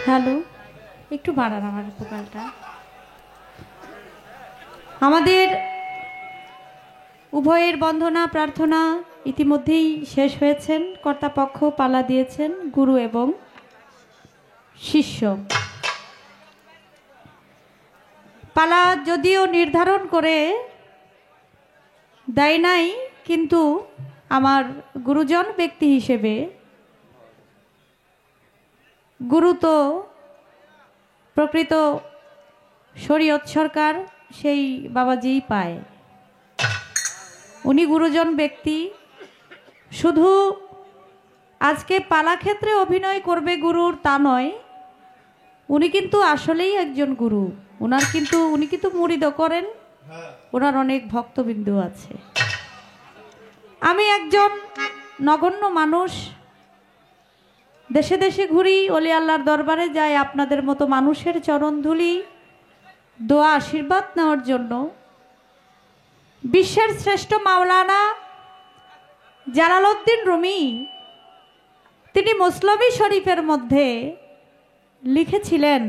Hello, একটু বাড়ান আমার ভোকালটা। আমাদের উভয়ের বন্দনা প্রার্থনা ইতিমধ্যেই শেষ হয়েছেন। কর্তাপক্ষ পালা দিয়েছেন গুরু এবং শিষ্য। পালা যদিও নির্ধারণ করে দেয় নাই, কিন্তু আমার গুরুজন ব্যক্তি হিসেবে গুরু তো প্রকৃত শরীয়ত সরকার সেই বাবাজিই পায়। উনি গুরুজন ব্যক্তি, শুধু আজকে পালা ক্ষেত্রে অভিনয় করবে গুরুর তা নয়, উনি কিন্তু আসলেই একজন গুরু। উনি কিন্তু মুরিদও করেন, ওনার অনেক ভক্তবিন্দু আছে। আমি একজন নগণ্য মানুষ, দেশে দেশে ঘুরি, ওলি আল্লাহর দরবারে যাই আপনাদের মতো মানুষের চরণধুলি দোয়া আশীর্বাদ নেওয়ার জন্য। বিশ্বের শ্রেষ্ঠ মাওলানা জালালউদ্দিন রুমি তিনি মসলবি শরীফের মধ্যে লিখেছিলেন,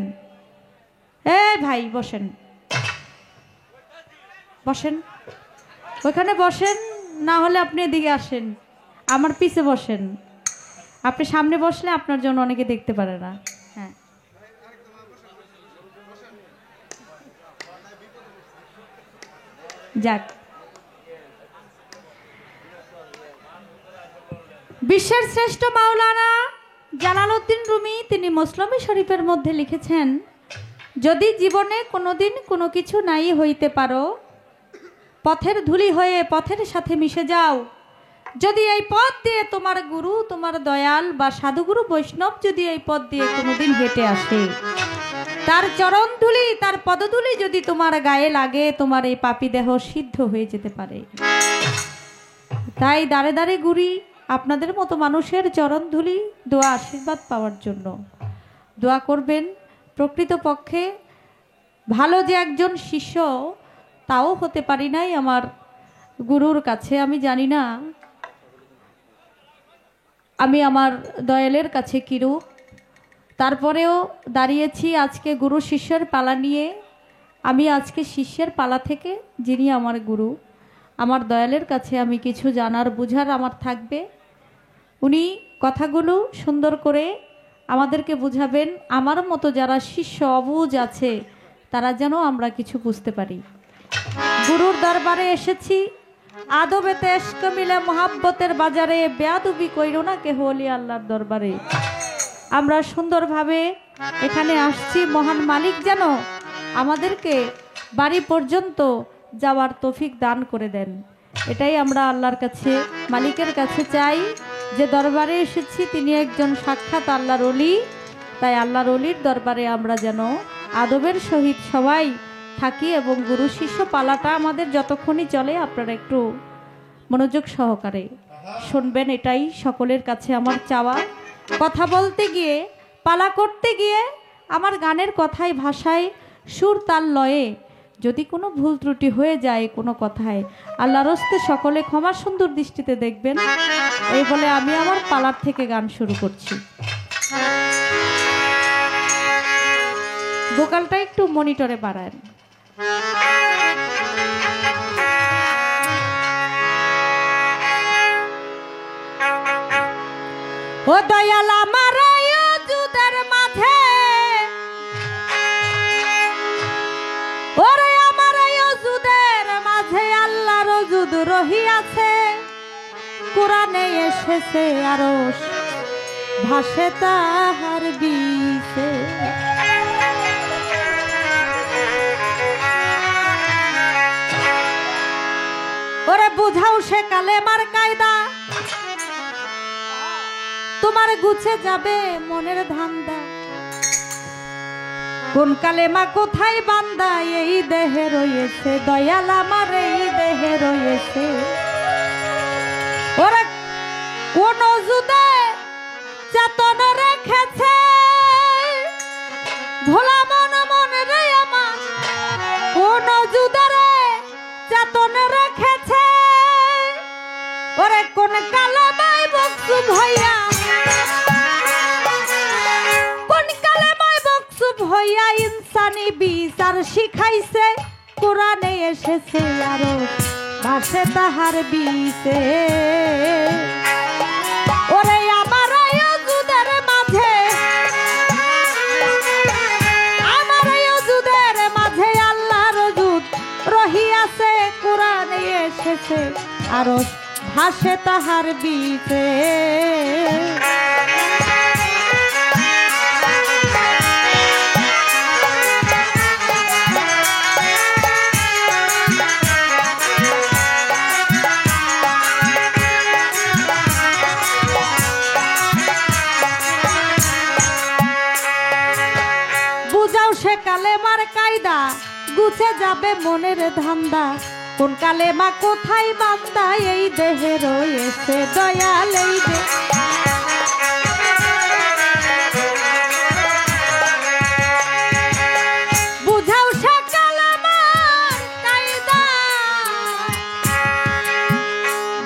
ভাই বসেন বসেন, ওইখানে বসেন, না হলে আপনি এদিকে আসেন, আমার পিছে বসেন। আপনি সামনে বসলে আপনার জন্য অনেকে দেখতে পারে না। হ্যাঁ, যাক, বিশ্বের শ্রেষ্ঠ মাওলানা জালালউদ্দিন রুমি তিনি মসলবি শরীফের মধ্যে লিখেছেন, যদি জীবনে কোনোদিন কোনো কিছু নাই হইতে পারো, পথের ধুলি হয়ে পথের সাথে মিশে যাও। যদি এই পথ দিয়ে তোমার গুরু, তোমার দয়াল বা সাধুগুরু বৈষ্ণব যদি এই পথ দিয়ে কোনোদিন হেঁটে আসে, তার চরণ ধুলি, তার পদধুলি যদি তোমার গায়ে লাগে, তোমার এই পাপী দেহ সিদ্ধ হয়ে যেতে পারে। তাই দাঁড়ে দাঁড়ে ঘুরি আপনাদের মতো মানুষের চরণ ধুলি দোয়া আশীর্বাদ পাওয়ার জন্য। দোয়া করবেন। প্রকৃতপক্ষে ভালো যে একজন শিষ্য তাও হতে পারি নাই আমার গুরুর কাছে। আমি জানি না আমি আমার দয়ালের কাছে কিরূপ, তারপরেও দাঁড়িয়েছি আজকে গুরু শিষ্যের পালা নিয়ে। আমি আজকে শিষ্যের পালা থেকে, যিনি আমার গুরু, আমার দয়ালের কাছে আমি কিছু জানার বুঝার আমার থাকবে। উনি কথাগুলো সুন্দর করে আমাদেরকে বুঝাবেন। আমার মতো যারা শিষ্য অবুঝ আছে তারা যেন আমরা কিছু বুঝতে পারি। গুরুর দরবারে এসেছি, আদবেতে এশক মিলে মোহাব্বতের বাজারে, বেয়াদবি কইরো না কেহ ওলি আল্লাহর দরবারে। আমরা সুন্দরভাবে এখানে আসছি, মহান মালিক যেন আমাদেরকে বাড়ি পর্যন্ত যাওয়ার তৌফিক দান করে দেন। এটাই আমরা আল্লাহর কাছে, মালিকের কাছে চাই। যে দরবারে এসেছি তিনি একজন সাক্ষাৎ আল্লাহর ওলি, তাই আল্লাহর ওলির দরবারে আমরা যেন আদবের সহিত সবাই থাকি এবং গুরু শিষ্য পালাটা আমাদের যতক্ষণই চলে আপনারা একটু মনোযোগ সহকারে শুনবেন, এটাই সকলের কাছে আমার চাওয়া। কথা বলতে গিয়ে, পালা করতে গিয়ে আমার গানের কথায়, ভাষায়, সুর তাল লয়ে যদি কোনো ভুল ত্রুটি হয়ে যায় কোনো কথায়, আল্লাহর হস্তে সকলে ক্ষমা সুন্দর দৃষ্টিতে দেখবেন। এই বলে আমি আমার পালার থেকে গান শুরু করছি। ভোকালটা একটু মনিটরে বাড়ান। ও দয়াল আমার যুদের মাঝে, ওরে আমার যুদের মাঝে আল্লাহর যুদ রহিয়াছে। কোরআনে এসেছে আরশ ভাসে তাহার বিছে। ওরে বুঝাও সে কালেমার কায়দা, তোমার গুছে যাবে মনের ধান্দা। কোন কালেমা কোথায় বান্দা এই দেহে রয়েছে, দয়াল আমার এই দেহে রয়েছে। ওরে কোন যুদে চেতন রেখেছে, ভোলা মন মনে রে আমার, কোন যুদে চেতন রেখেছে। ওরে কোন কালেমায় বকসুম হইয়া, কোন কালেমায় ইনসানি বিচার শিখাইছে কোরআনে এসেছে আরো ভাসে তাহার বিতে ওরে আমার আয়োজুদের মাঝে আল্লাহর জুদ রহিয়াছে কোরআনে এসেছে আরো ভাসে তাহার বিতে কালেমার কায়দা গুছে যাবে মনের ধান্দা কোন কালেমা কোথায় বান্দা এই দেহে রয়েছে দয়াল এই বুঝাও সে কালেমার কায়দা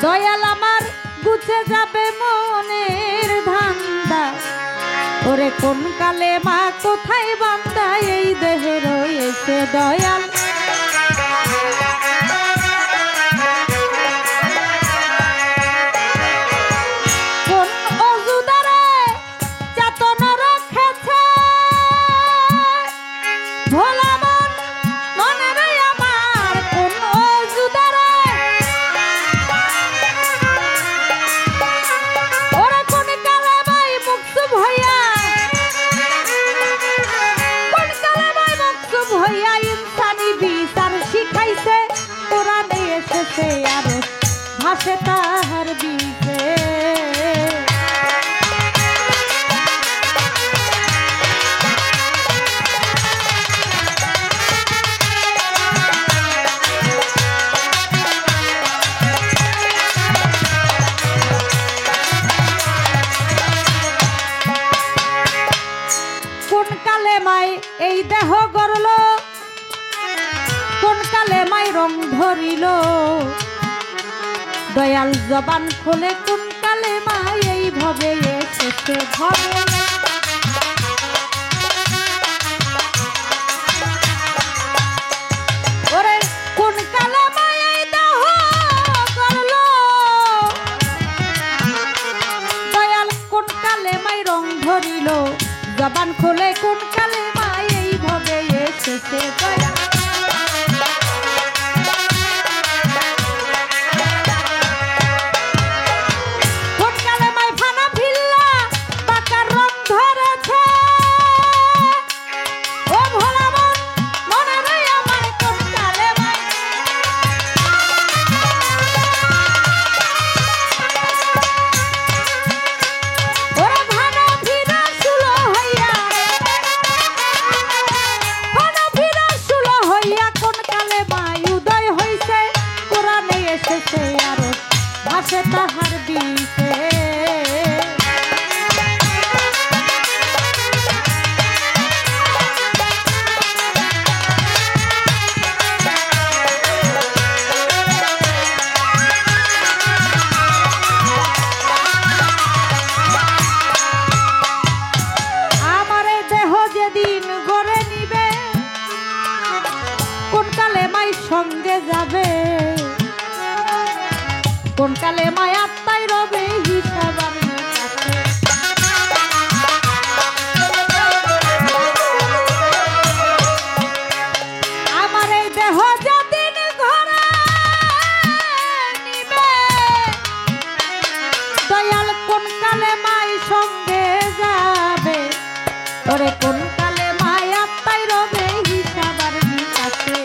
দয়াল আমার গুছে যাবে মনের ধান্দা ওরে কোন কালেমা কোথায় বান্দা এই দেহে রয়েছে দয়াল কোন অজুদারে চেতন রেখেছে ভোলা মন মনে রে আমার কোন অজুদারে ওরে কোন কালেমাই মুকসুব হইয়া হইয়া ইনসানি বিচার শিখাইছে কোরআনে এসেছে আরো ভাসে তাহার বিতে কোন কালেমায় এই দেহ গড়ল কোন কালেমায় রং ধরিল দয়াল জবান খোলে কোন কালেমায় এই ভবে এসেছে ভবে ওরে কোন কালেমায় এই দেহ গড়ল দয়াল কোন কালেমায় রং ধরিল জবান খোলে কোন কালেমায় এই ভবে এসেছে দয়াল ভাসে তাহার বিতে আমার দেহ যেদিন গড়ে নিবে কোন কালেমাই সঙ্গে যাবে কোন কালেমায় আত্মাই রবে হিসাব আমার এই দেহ যেদিন ঘরে নিবে দয়াল কোন কালেমায় সঙ্গে যাবে ওরে কোন কালেমায় আত্মাই রবে হিসাব আর নিকাশে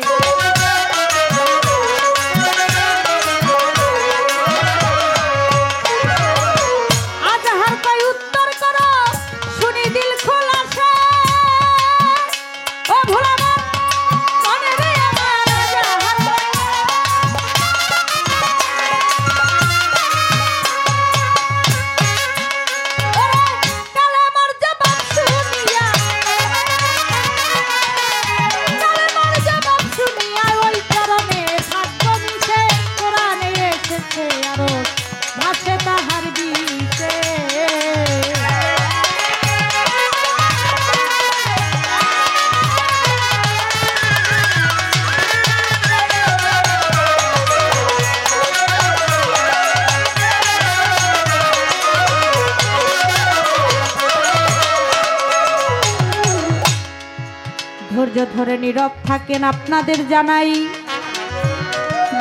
ধৈর্য ধরে নীরব থাকেন। আপনাদের জানাই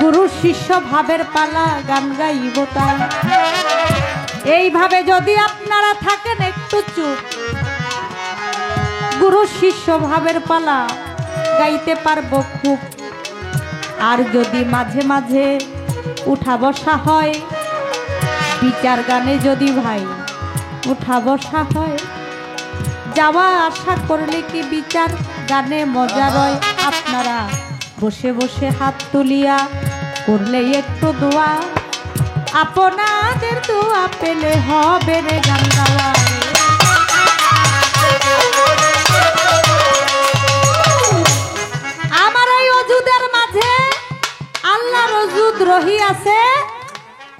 গুরু শিষ্য ভাবের পালা, গান গাইব তাই। এইভাবে যদি আপনারা থাকেন একটু চুপ, গুরু শিষ্য ভাবের পালা গাইতে পারবো খুব। আর যদি মাঝে মাঝে উঠা বসা হয়, বিচার গানে যদি ভাই উঠা বসা হয়, যাওয়া আশা করলে কি বিচার গানে মজা রয়। আপনারা বসে বসে হাত তুলিয়া করলে একটু দোয়া, আপনাদের দোয়া পেলে হবে রে গান গাওয়া। আমার এই অজুদের মাঝে আল্লাহর অজুদ রহি আছে,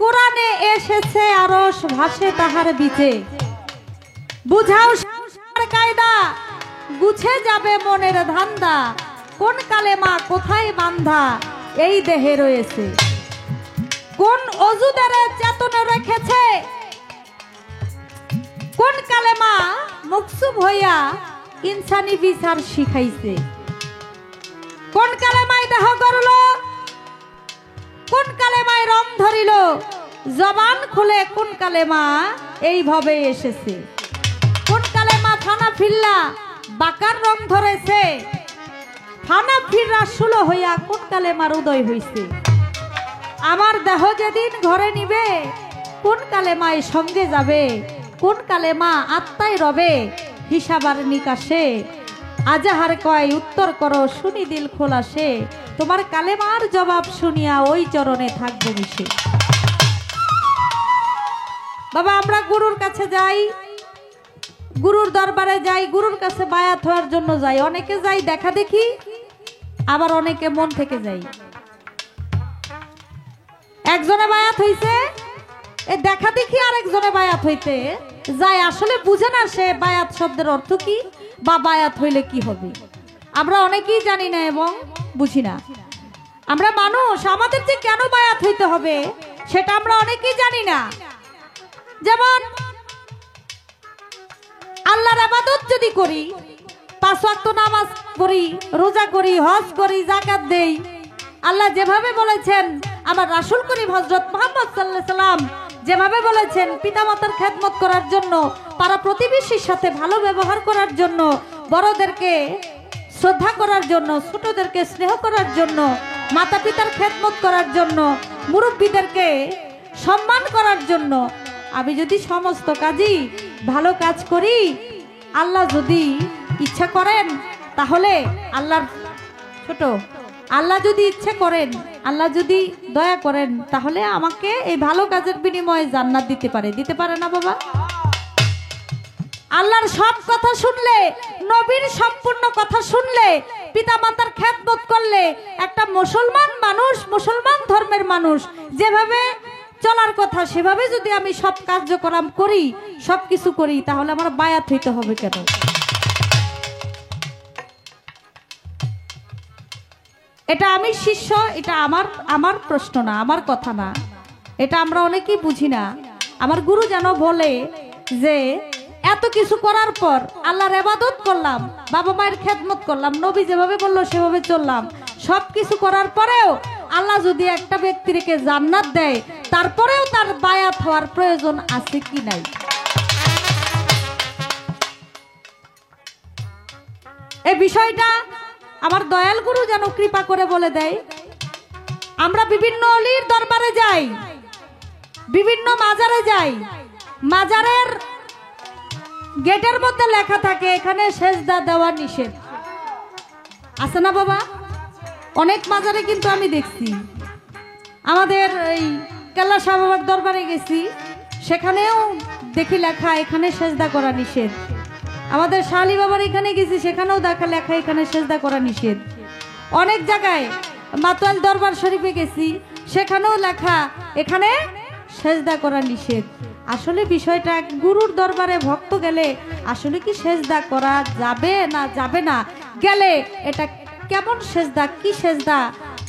কোরআনে এসেছে আরশ ভাসে তাহার বিচে। বুঝাও কায়দা, গুছে যাবে মনের ধান্দা, কোন কালেমা কোথায় বান্ধা এই দেহে রয়েছে। কোন অজুদারে চেতনে রেখেছে, কোন কালেমা মুকসুব হইয়া ইনসানি বিচার শিখাইছে। কোন কালেমায় দেহ করল, কোন কালেমায় রং ধরিল, জবান খুলে কোন কালেমা এইভাবে এসেছে। কোন কালেমা ফানা ফিল্লা বাকার রং ধরেছে, ফানা ফিররা শুলো হইয়া কোন কালেমার উদয় হইছে। আমার দেহ যেদিন ঘরে নিবে, কোন কালেমায় সঙ্গে যাবে, কোন কালেমা আত্মায় রবে হিসাবার নিকাশে। আজাহার কয় উত্তর করো শুনি দিল খোলাসে, তোমার কালেমার জবাব শুনিয়া ওই চরণে থাকবো মিশে। বাবা আমরা গুরুর কাছে যাই, গুরুর দরবারে যাই, গুরুর কাছে বায়াত হওয়ার জন্য যাই। অনেকে যাই দেখা দেখি, আবার অনেকে মন থেকে যাই। একজনে বায়াত হইছে, এ দেখা দেখি আরেকজনে বায়াত হইতে যায়, আসলে বুঝে না সে বায়াত শব্দের অর্থ কি বা বায়াত হইলে কি হবে। আমরা অনেকেই জানি না এবং বুঝি না। আমরা মানুষ, আমাদের যে কেন বায়াত হইতে হবে সেটা আমরা অনেকেই জানি না। যেমন আল্লাহর ইবাদত যদি করি, 5 ওয়াক্ত নামাজ পড়ি, রোজা করি, হজ করি, যাকাত দেই, আল্লাহ যেভাবে বলেছেন, আমার রাসূল করিম হযরত মুহাম্মদ সাল্লাল্লাহু আলাইহি সাল্লাম যেভাবে বলেছেন, পিতামাতার খেদমত করার জন্য, পাড়া প্রতিবেশীর সাথে ভালো ব্যবহার করার জন্য, বড়দেরকে শ্রদ্ধা করার জন্য, ছোটদেরকে স্নেহ করার জন্য, মাতা পিতার খেদমত করার জন্য, মুরব্বীদেরকে সম্মান করার জন্য, আমি যদি সমস্ত কাজই ভালো কাজ করি, আল্লাহ যদি ইচ্ছা করেন, তাহলে আল্লাহর ছোট আল্লাহ যদি ইচ্ছা করেন, আল্লাহ যদি দয়া করেন, তাহলে আমাকে এই ভালো কাজের বিনিময়ে জান্নাত দিতে পারে। দিতে পারে না বাবা? আল্লাহর সব কথা শুনলে, নবীর সম্পূর্ণ কথা শুনলে, পিতামাতার খেদমত করলে, একটা মুসলমান মানুষ, মুসলমান ধর্মের মানুষ যেভাবে চলার কথা সেভাবে যদি আমি সব কার্যক্রম করি, সবকিছু করি, তাহলে আমার বায়াত হইতে হবে কেন? এটা আমি শিষ্য, এটা আমার প্রশ্ন না, আমার কথা না। এটা আমরা অনেকেই বুঝি না। আমার গুরু যেন বলে যে এত কিছু করার পর আল্লাহর ইবাদত করলাম, বাবা মায়ের খেদমত করলাম, নবী যেভাবে বললো সেভাবে চললাম, সব কিছু করার পরেও আল্লাহ যদি একটা ব্যক্তিকে জান্নাত দেয়, তারপরেও তার বায়াত হওয়ার প্রয়োজন আছে কি নাই? এই বিষয়টা আমার দয়াল গুরু যেন কৃপা করে বলে দেয়। আমরা বিভিন্ন অলির দরবারে যাই, বিভিন্ন মাজারে যাই, মাজারের গেটের মধ্যে লেখা থাকে এখানে সেজদা দেওয়া নিষেধ, আছে না বাবা? অনেক মাজারে কিন্তু আমি দেখছি। আমাদের এই কেল্লা শাহ বাবার দরবারে গেছি, সেখানেও দেখি লেখা এখানে সেজদা করা নিষেধ। আমাদের শালী বাবার এখানে গেছি, সেখানেও দেখা লেখা এখানে সেজদা করা নিষেধ। অনেক জায়গায় মাতোয়াল দরবার শরীফে গেছি, সেখানেও লেখা এখানে সেজদা করা নিষেধ। আসলে বিষয়টা গুরুর দরবারে ভক্ত গেলে আসলে কি সেজদা করা যাবে না যাবে না, গেলে এটা কেমন সেজদা, কি সেজদা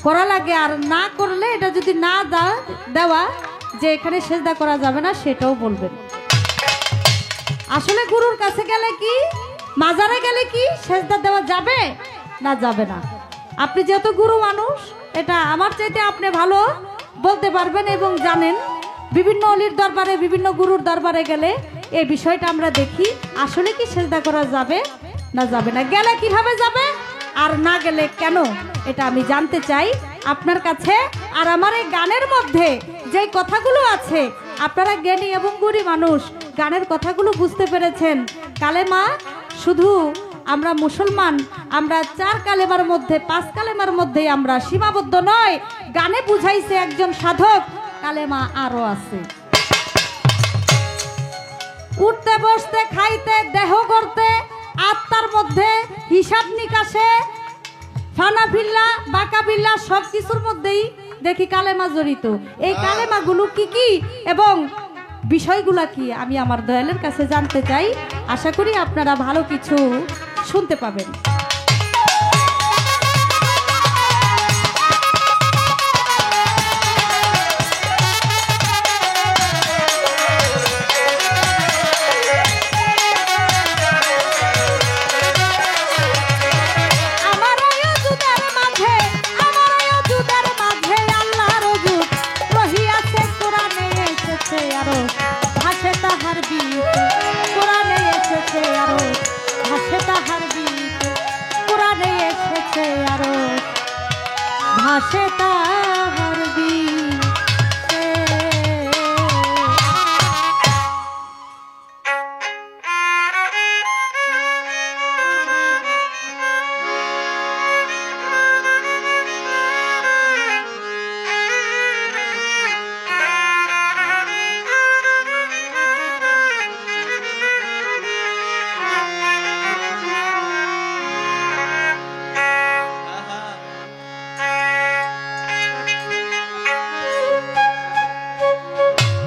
করা লাগে, আর না করলে এটা যদি না দেওয়া যে এখানে সেজদা করা যাবে না, সেটাও বলবেন। আসলে গুরুর কাছে গেলে কি, মাজারে গেলে কি সেজদা দেওয়া যাবে? না যাবে না। আপনি যেহেতু গুরু মানুষ, এটা আমার চাইতে আপনি ভালো বলতে পারবেন এবং জানেন। বিভিন্ন অলির দরবারে, বিভিন্ন গুরুর দরবারে গেলে এই বিষয়টা আমরা দেখি, আসলে কি সেজদা করা যাবে না যাবে না, গেলে কিভাবে যাবে আর না গেলে কেন, এটা আমি জানতে চাই আপনার কাছে। আর আমার এই গানের মধ্যে যে কথাগুলো আছে, আপনারা জ্ঞানী এবং গুণী মানুষ, গানের কথাগুলো বুঝতে পেরেছেন। কালেমা শুধু আমরা মুসলমান, আমরা 4 কালেমার মধ্যে 5 কালেমার মধ্যে আমরা সীমাবদ্ধ নয়। গানে বুঝাইছে একজন সাধক, কালেমা আরো আছে। উঠতে বসতে খাইতে দেহ করতে আত্মার মধ্যে হিসাব নিকাশে ফানা ফিল্লা বাঁকা বিল্লা সব কিছুর মধ্যেই দেখি কালেমা জড়িত। এই কালেমাগুলো কি কি এবং বিষয়গুলা কি আমি আমার দয়ালের কাছে জানতে চাই। আশা করি আপনারা ভালো কিছু শুনতে পাবেন। ভাসে তাহার বিতে।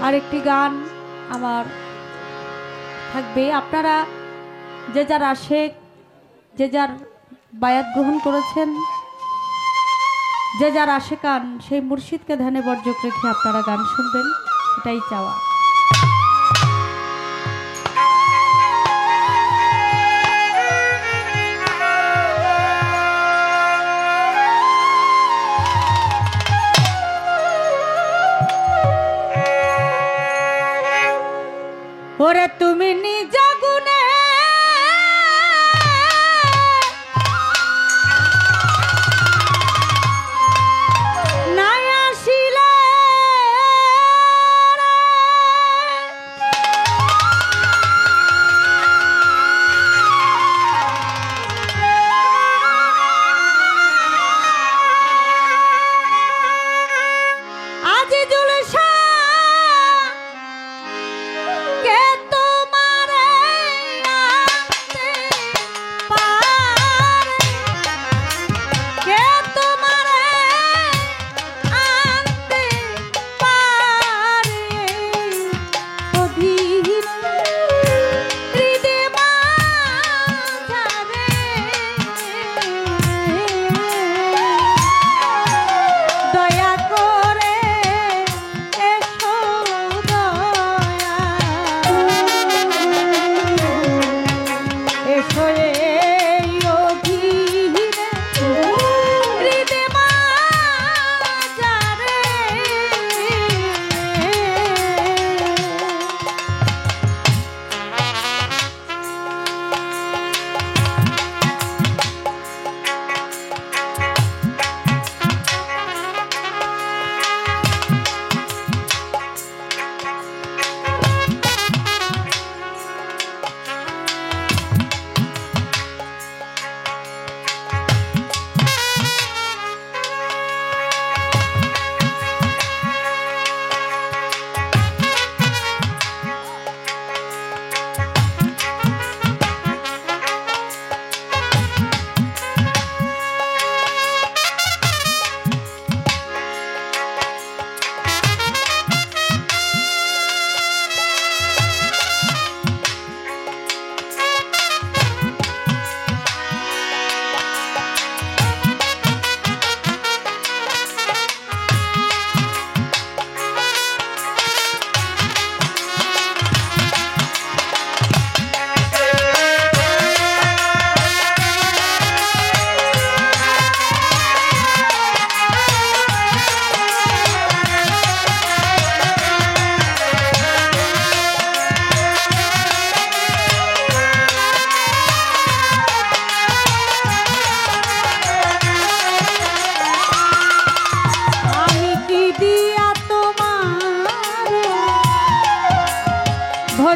আরেকটি গান আমার থাকবে। আপনারা যে যার আশেক, যে যার বায়াত গ্রহণ করেছেন, যে যার আশেকান, সেই মুর্শিদকে ধ্যানে বর্জক রেখে আপনারা গান শুনবেন, এটাই চাওয়া। ওরে তুমি নিজ গুণে নাই আসিলে আজি জুলসা কে তোমারে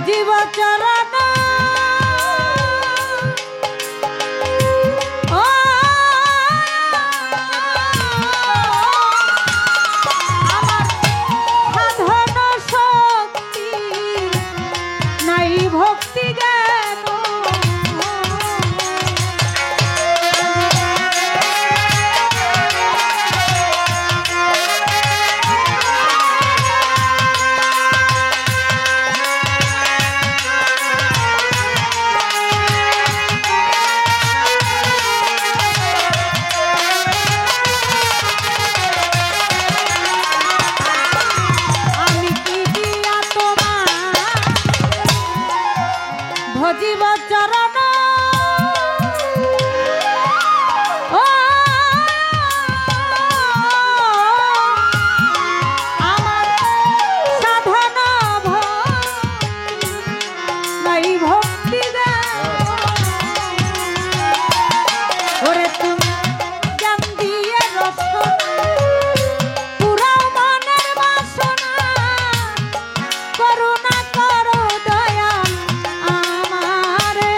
ভজিব চরণ ও আমার সাধন শক্তি নাই ভক্তি জ্ঞান ভজিব চরণ ও আমার সাধন নাই ভক্তি ওরে তুমি জ্ঞান দিয়ে রসনা পুরাও মনের বাসনা করুণা করো দয়া আমারে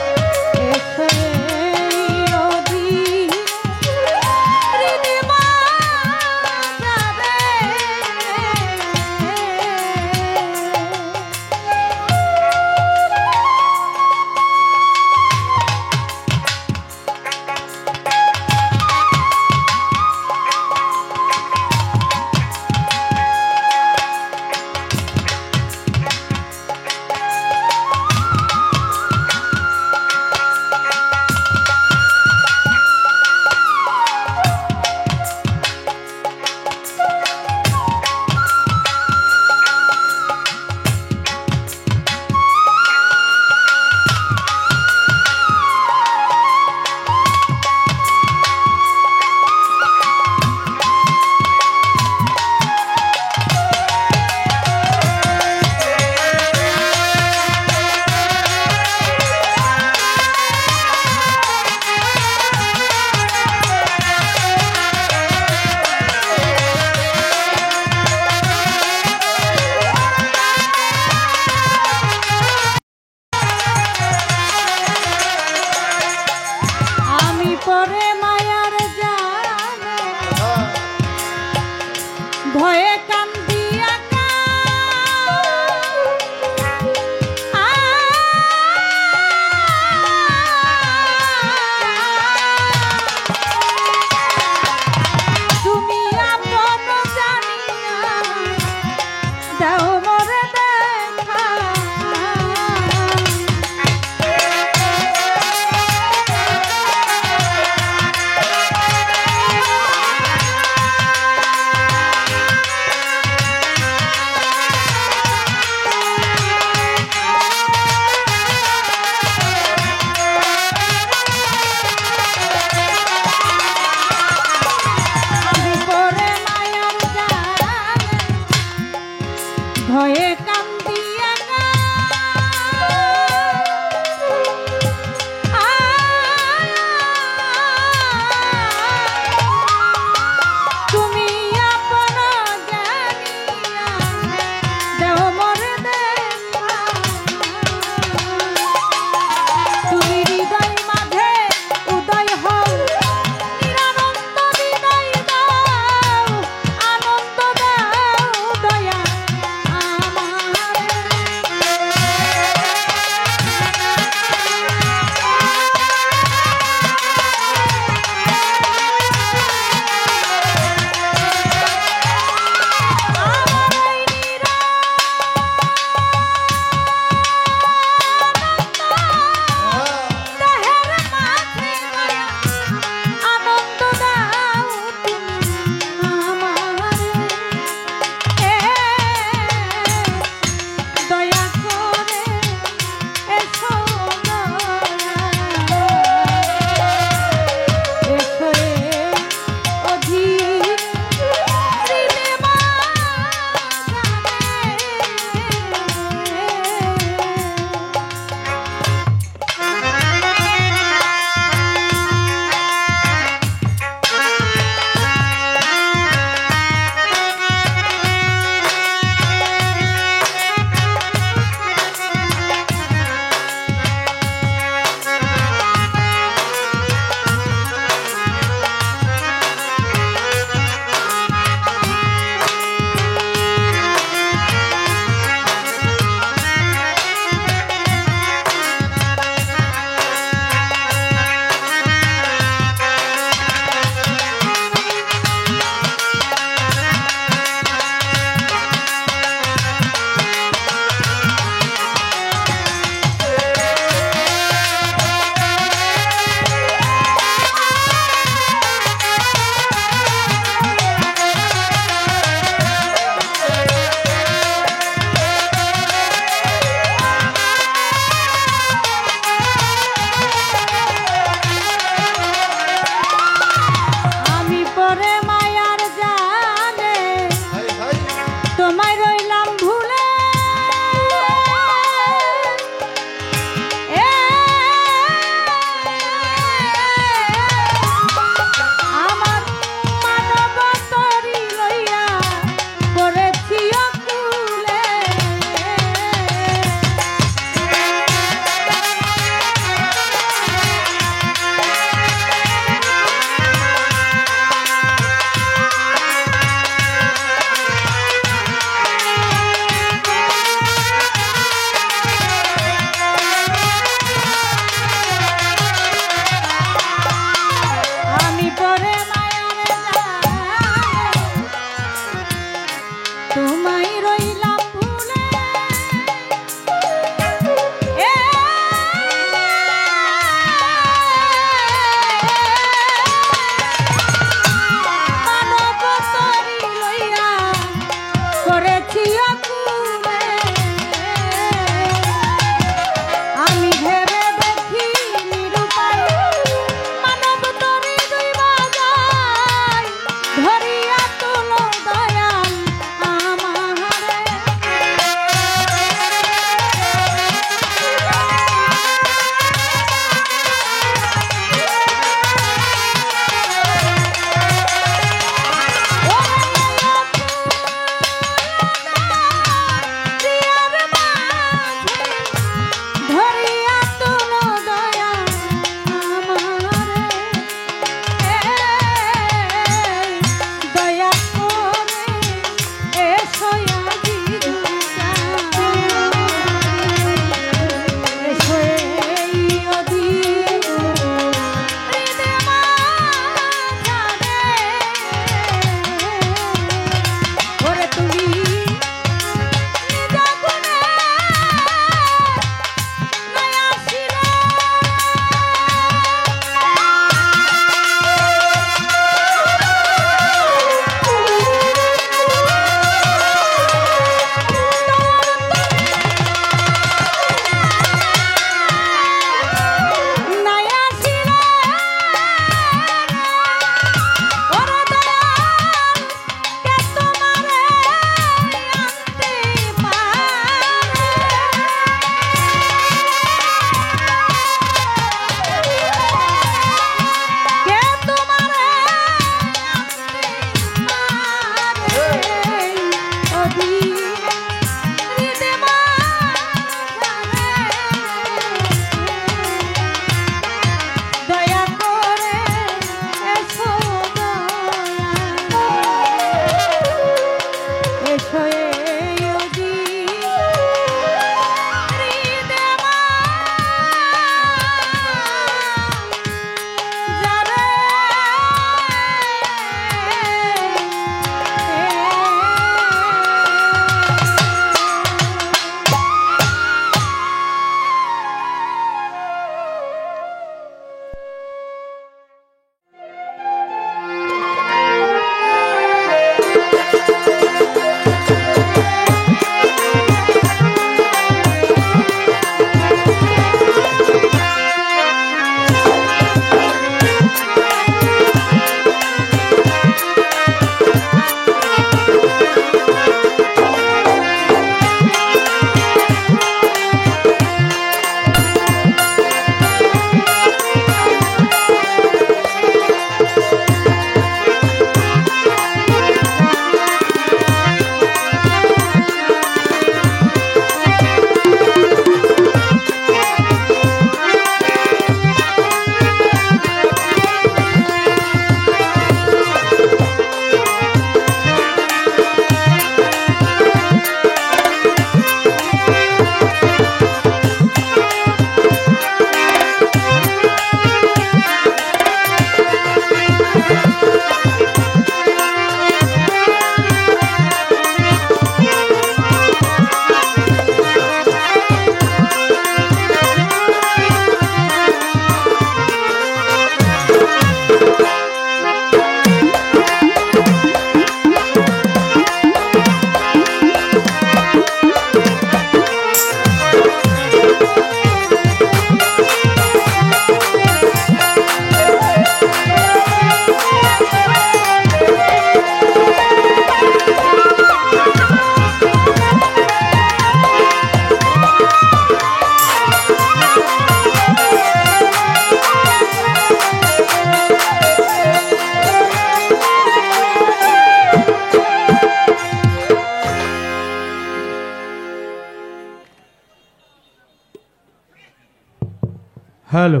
হ্যালো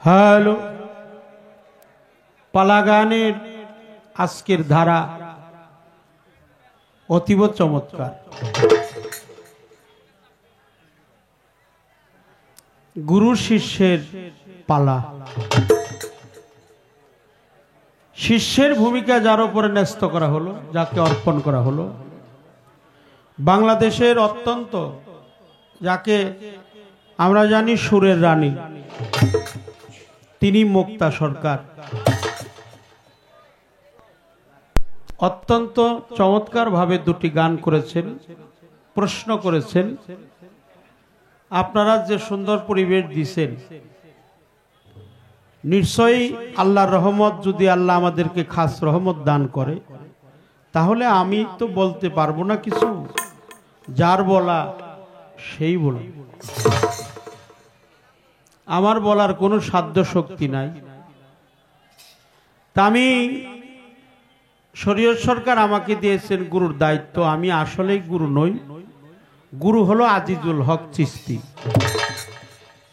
হ্যালো। পালা গানের আজকের ধারা অতীব চমৎকার। গুরু শিষ্যের পালা। শিষ্যের ভূমিকা যার উপরে ন্যস্ত করা হলো, যাকে অর্পণ করা হলো, বাংলাদেশের অত্যন্ত, যাকে আমরা জানি সুরের রানী, তিনি মুক্তা সরকার। অত্যন্ত চমৎকার ভাবে দুটি গান করেছেন, প্রশ্ন করেছেন। আপনারা যে সুন্দর পরিবেশ দিয়েছেন, নিশ্চয়ই আল্লাহর রহমত, যদি আল্লাহ আমাদেরকে খাস রহমত দান করে, তাহলে আমি তো বলতে পারবো না কিছু, যার বলা সেই বলা। আমার বলার কোনো সাধ্য শক্তি নাই। তা আমি, শরীয়ত সরকার আমাকে দিয়েছেন গুরুর দায়িত্ব। আমি আসলেই গুরু নই। গুরু হলো আজিজুল হক চিশতি,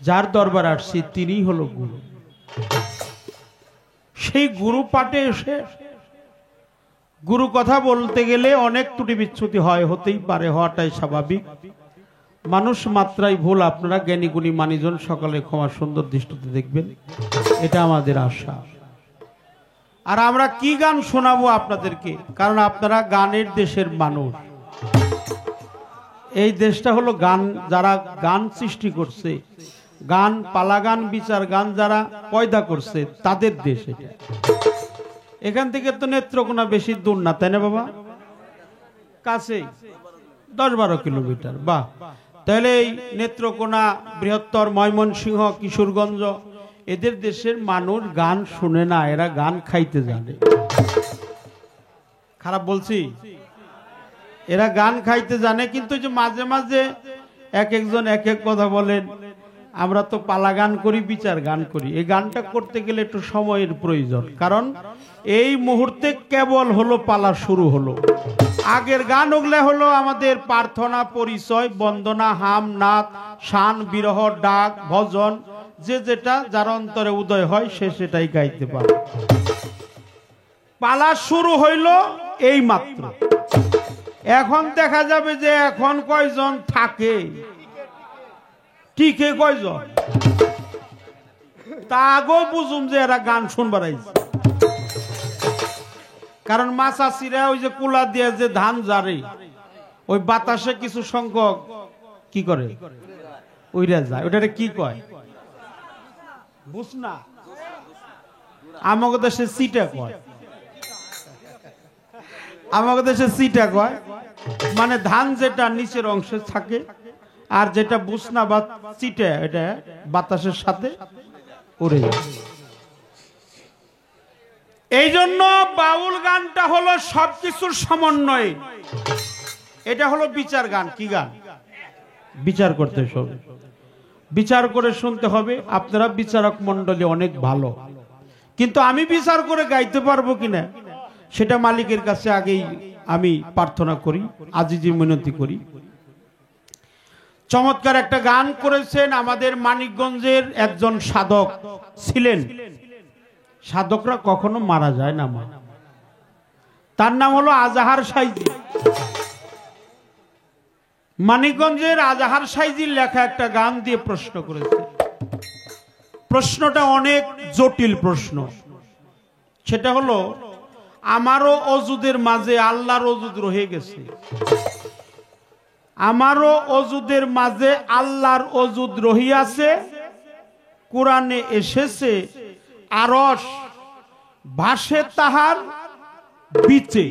যার দরবার আসছি তিনিই হলো গুরু। সেই গুরু পাঠে এসে গুরু কথা বলতে গেলে অনেক ত্রুটি বিচ্ছুতি হয়, হতেই পারে, হওয়াটাই স্বাভাবিক। মানুষ মাত্রাই ভুল। আপনারা জ্ঞানী গুণী মানিজন সকালে ক্ষমা সুন্দর দৃষ্টিতে দেখবেন, এটা আমাদের আশা। আর আমরা কি গান শোনাবো আপনাদেরকে, কারণ আপনারা গানের দেশের মানুষ। এই দেশটা হলো গান, যারা গান সৃষ্টি করছে, গান, পালা গান, বিচার গান যারা পয়দা করছে, তাদের দেশ এটা। এখান থেকে তো নেত্রকোনা বেশি দূর না, তাই না বাবা? কাছেই, 10-12 কিলোমিটার। বাহ, তাহলে এই নেত্রকোনা, বৃহত্তর ময়মনসিংহ, কিশোরগঞ্জ, এদের দেশের মানুষ গান শুনে না, এরা গান খাইতে জানে। খারাপ বলছি? এরা গান খাইতে জানে, কিন্তু যে মাঝে মাঝে এক একজন এক এক কথা বলেন। আমরা তো পালা গান করি, বিচার গান করি। এই গানটা করতে গেলে একটু সময়ের প্রয়োজন, কারণ এই মুহূর্তে কেবল হলো পালা শুরু হলো। আগের গান ওগুলা হলো আমাদের প্রার্থনা, পরিচয়, বন্দনা, হাম, নাথ, শান, বিরহ, ডাক, ভজন, যে যেটা যার অন্তরে উদয় হয় সে সেটাই গাইতে পারে। পালা শুরু হইল এই মাত্র। এখন দেখা যাবে যে এখন কয়জন থাকে, টিকে কয়জন, তা আগেও বুঝুম যে এরা গান শুনবার আইছে। কারণ মাছাসিরা ওই যে কুলা দিয়ে যে ধান জারে, ওই বাতাসে কিছু সংখ্যক কি করে, উইরা যায়। ওটারে কি কয় বুঝ না? আমাকে দেশে সিটা কয়, আমাকে দেশে সিটা কয়। মানে ধান যেটা নিচের অংশে থাকে, আর যেটা বুসনা বা চিটা, এটা বাতাসের সাথে উড়ে যায়। এই জন্য বাউল গানটা হলো সবকিছুর সমন্বয়। এটা হলো বিচার গান। কি গান? বিচার করতে হবে, বিচার করে শুনতে হবে। আপনারা বিচারক মন্ডলী অনেক ভালো, কিন্তু আমি বিচার করে গাইতে পারবো কিনা সেটা মালিকের কাছে আগেই আমি প্রার্থনা করি, আজিজি মিনতি করি। চমৎকার একটা গান করেছেন আমাদের মানিকগঞ্জের একজন সাধক ছিলেন। সাধকরা কখনো মারা যায় না, তার নাম হলো আজাহার সাইজি। মানিকগঞ্জের আজাহার সাইজির লেখা একটা গান দিয়ে প্রশ্ন করেছে। প্রশ্নটা অনেক জটিল প্রশ্ন। সেটা হলো, আমারও অজুদের মাঝে আল্লাহর অজুদ রয়ে গেছে, আমারও অজুদের মাঝে আল্লাহর অজুদ রহিয়াছে। কোরআনে এসেছে আরশ ভাসে তাহার বিচে।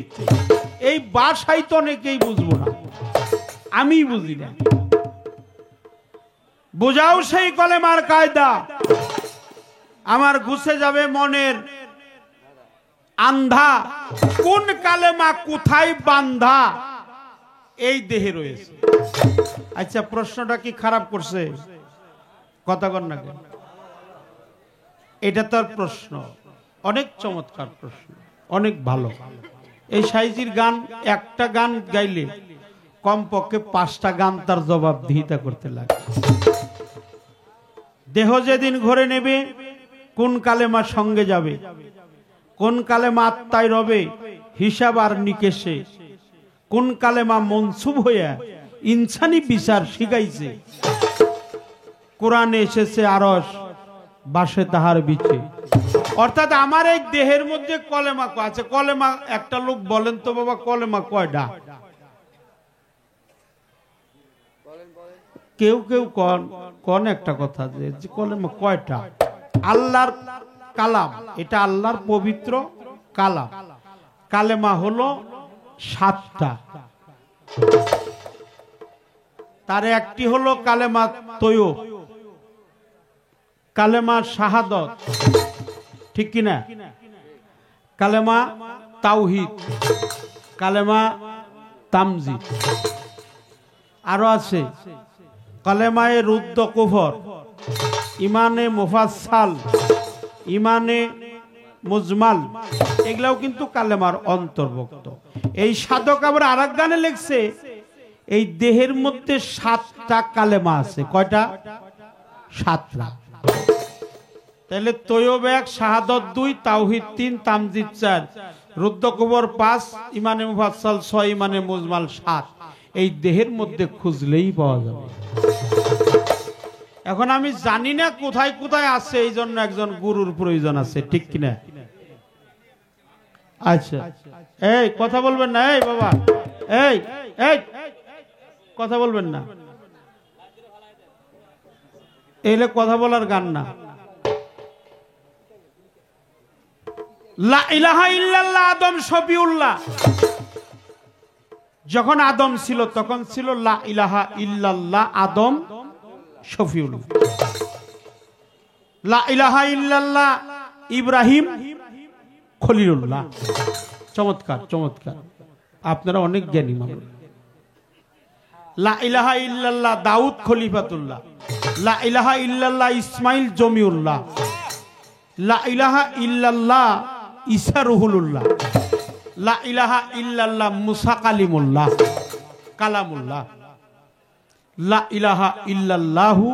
এই ভাষাই তো অনেকেই বুঝবো না, আমি বুঝি না। বোঝাও সেই কলেমার কায়দা, আমার ঘুষে যাবে মনের আন্ধা। কোন কালেমা কোথায় বান্ধা এই দেহে রয়েছে। আচ্ছা, প্রশ্নটা কি খারাপ করছে? কথা কর না কেন? এটা তার প্রশ্ন, অনেক চমৎকার প্রশ্ন, অনেক ভালো। এই সাইজির গান, একটা গান গাইলে কমপক্ষে 5টা গান তার জবাবদিহিতা করতে লাগে। দেহ যেদিন ঘরে নেবে, কোন কালেমা সঙ্গে যাবে, কোন কালেমা আত্মায় রবে হিসাব আর নিকেশে, কোন কালেমা মনসুব হইয়া ইনসানি বিচার শিখাইছে। কোরআনে এসেছে আরশ বাসে তাহার বিচে। অর্থাৎ আমার এই দেহের মধ্যে কলেমা আছে। কলেমা একটা লোক বলেন তো বাবা, কলেমা কয়টা? কেউ কেউ কোন একটা কথা যে কলেমা কয়টা? আল্লাহর কালাম, এটা আল্লাহর পবিত্র কালাম। কালেমা হলো 7টা। তার একটি হলো কালেমা তৈয়ব, কালেমা শাহাদত, ঠিক কিনা? কালেমা তাওহীদ, কালেমা তামজিদ, আরো আছে কালেমায়ে রুদ্দ কুফর, ইমানে মুফাসসাল, ইমানে মুজমাল, এগুলাও কিন্তু কালেমার অন্তর্ভুক্ত। এই সাধক আবার আরেক গানে লিখছে এই দেহের মধ্যে 7টা কালেমা আছে। কয়টা? 7টা। তাহলে তৈয়ব 1, শাহাদত 2, তাওহীদ 3, তামজিদ 4, রুদ্দ কুফর 5, ইমানে মুফাসসাল 6, ইমানে মুজমাল 7। এই দেহের মধ্যে খুঁজলেই পাওয়া যাবে। এখন আমি জানি না কোথায় কোথায় আছে, এই জন্য একজন গুরুর প্রয়োজন আছে, ঠিক কিনা? আচ্ছা, এই কথা বলবেন না, এই বাবা, এই এই কথা বলবেন না, এলে কথা বলার গান না। লা ইলাহা ইল্লাল্লাহ আদম শফিউল্লাহ। যখন আদম ছিল তখন ছিল লা ইলাহা ইল্লাল্লাহ আদম শফিউল্লাহ। লা ইলাহা ইল্লাল্লাহ ইব্রাহিম খলিলুল্লাহ। চমৎকার চমৎকার, আপনারা অনেক জ্ঞানী মানুষ। লা ইলাহা ইল্লাল্লাহ দাউদ খলিফাতুল্লাহ। লা ইলাহা ইল্লাল্লাহ ইসমাইল জমিউল্লাহ। লা ইলাহা ইল্লাল্লাহ ঈসা রুহুলুল্লাহ। লা ইলাহা ইল্লাল্লাহ মুসা কালিমুল্লাহ কালামুল্লাহ। লা ইলাহা ইল্লাল্লাহু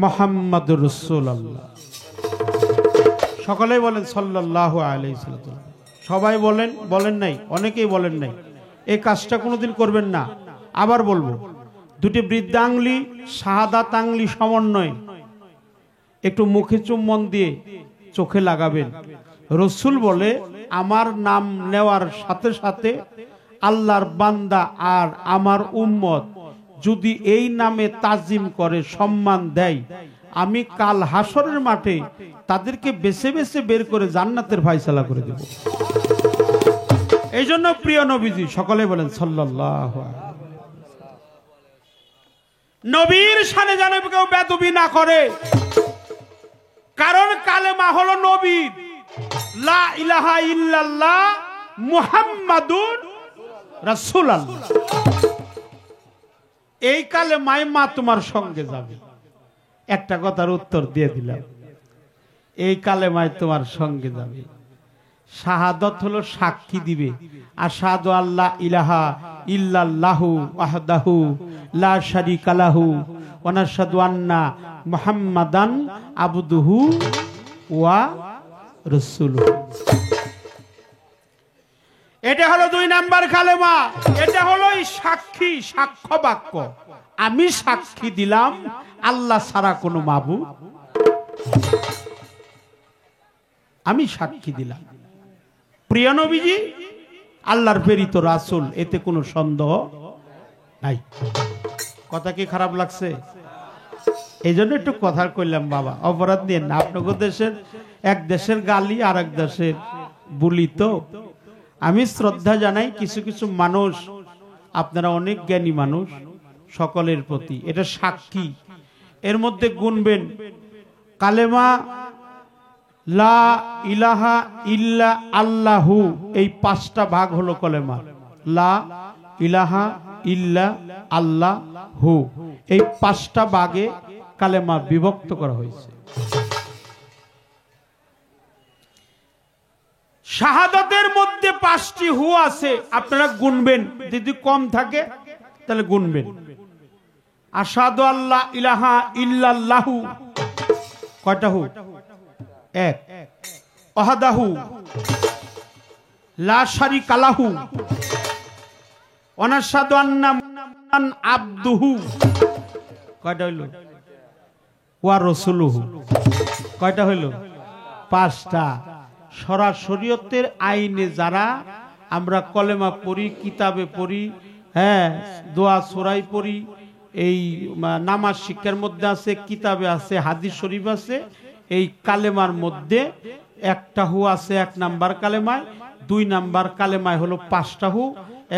মুহাম্মাদুর রাসূলুল্লাহ। সকলেই বলেন সাল্লাল্লাহু আলাইহি ওয়াসাল্লাম। সবাই বলেন, বলেন নাই? অনেকেই বলেন নাই। এই কাজটা কোনোদিন করবেন না। আবার বলবো, দুটি বৃদ্ধাঙ্গুলি শাহাদাত আঙ্গুলি সমন্বয় একটু মুখে চুম্বন দিয়ে চোখে লাগাবেন। রসুল বলে আমার নাম নেওয়ার সাথে সাথে আল্লাহর বান্দা আর আমার উম্মত যদি এই নামে তাজিম করে, সম্মান দেয়, আমি কাল হাসরের মাঠে তাদেরকে বেছে বেছে বের করে জান্নাতের ফয়সালা করে দেব। এই জন্য প্রিয় নবীজি, সকলে বলেন সাল্লাল্লাহু আলাইহি ওয়াসাল্লাম। নবীর শানে যেন কেউ বেদবি না করে, কারণ কালেমা হলো নবীর। লা ইলাহা ইল্লাল্লাহ মুহাম্মাদুর রাসূলুল্লাহ। এই কালেমায় মা তোমার সঙ্গে যাবে। একটা কথার উত্তর দিয়ে দিলাম, এই কালেমায় তোমার সঙ্গে যাবে। শাহাদত হলো সাক্ষী দিবে, আশহাদু আল্লা ইলাহা ইল্লাল্লাহু ওয়াহদাহু লা শারীকা লাহু ওয়া নাশহাদু আন্না মুহাম্মাদান আবদুহু ওয়া রাসূলুহু। এটা হলো 2 নাম্বার কালেমা। এটা হলো সাক্ষী, সাক্ষ্য বাক্য। আমি সাক্ষী দিলাম আল্লাহ ছাড়া কোনো মাবুদ, আমি সাক্ষী দিলাম প্রিয় নবীজি আল্লাহর প্রেরিত রাসূল, এতে কোনো সন্দেহ নাই। কথা কি খারাপ লাগছে? এই জন্য একটু কথা কইলাম বাবা, অপরাধ নিয়ে না। আপনাদের দেশের এক দেশের গালি আর এক দেশের বুলি, তো আমি শ্রদ্ধা জানাই কিছু কিছু মানুষ, আপনারা অনেক জ্ঞানী মানুষ, সকলের প্রতি এটা সাক্ষী। এর মধ্যে গুনবেন কালেমা লা ইলাহা ইল্লা আল্লাহু, এই 5টা ভাগ হলো কলেমা। লা ইলাহা ইল্লা আল্লাহু, এই 5টা ভাগে কালেমা বিভক্ত করা হয়েছে। শাহাদাতের মধ্যে 5টি হু আছে, আপনারা গুনবেন, যদি কম থাকে তাহলে গুনবেন। আশহাদু আল্লা ইলাহা ইল্লাল্লাহু কয়টা হু? এক। ওয়াহদাহু লা শারীকা লাহু ওয়া নাশহাদু আন্না মুহাম্মাদান আবদুহু কয়টা হইল? ওয়া রাসূলুহু কয়টা হইল? পাঁচটা। শরীয়তের আইনে যারা আমরা কলেমা পড়ি, কিতাবে পড়ি, হ্যাঁ, দোয়া সূরাই পড়ি, এই নামাজ শিক্ষার মধ্যে আছে, কিতাবে আছে, হাদিস শরীফ আছে, এই কালেমার মধ্যে একটা হু আছে এক নাম্বার কালেমায়, দুই নাম্বার কালেমায় হলো পাঁচটা হু।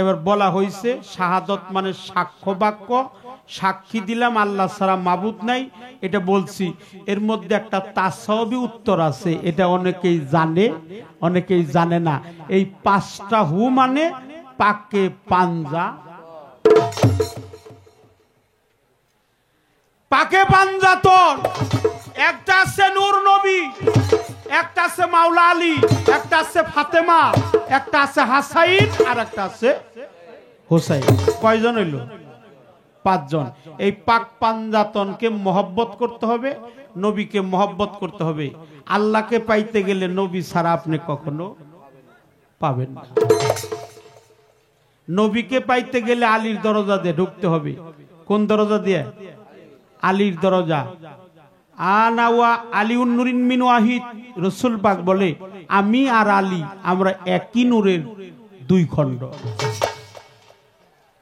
এবার বলা হয়েছে শাহাদত মানে সাক্ষ্য বাক্য, সাক্ষী দিলাম আল্লাহ ছাড়া মাবুদ নাই, এটা বলছি। এর মধ্যে একটা তাসাউবি উত্তর আছে, এটা অনেকেই জানে অনেকেই জানে না। এই পাঁচটা হু মানে পাকে পাঞ্জা, পাকে পাঞ্জাতন। একটা আছে নূর নবী, একটা আছে মাওলা আলী, একটা আছে ফাতেমা, একটা আছে হাসাইন, আর একটা আছে হোসাইন। কয়জন হইল? পাঁচজন। এই পাক পাঞ্জাতনকে মহব্বত করতে হবে, নবীকে মহব্বত করতে হবে। আল্লাহকে পাইতে গেলে নবী ছাড়া আপনি কখনো পাবেন না। নবীকে পাইতে গেলে আলীর দরজা দিয়ে ঢুকতে হবে। কোন দরজা দিয়ে? আলীর দরজা। আনা ওয়া আলিউন নূরিন মিন ওয়াহিদ, রাসূল পাক বলে আমি আর আলী আমরা একই নূরের দুই খণ্ড।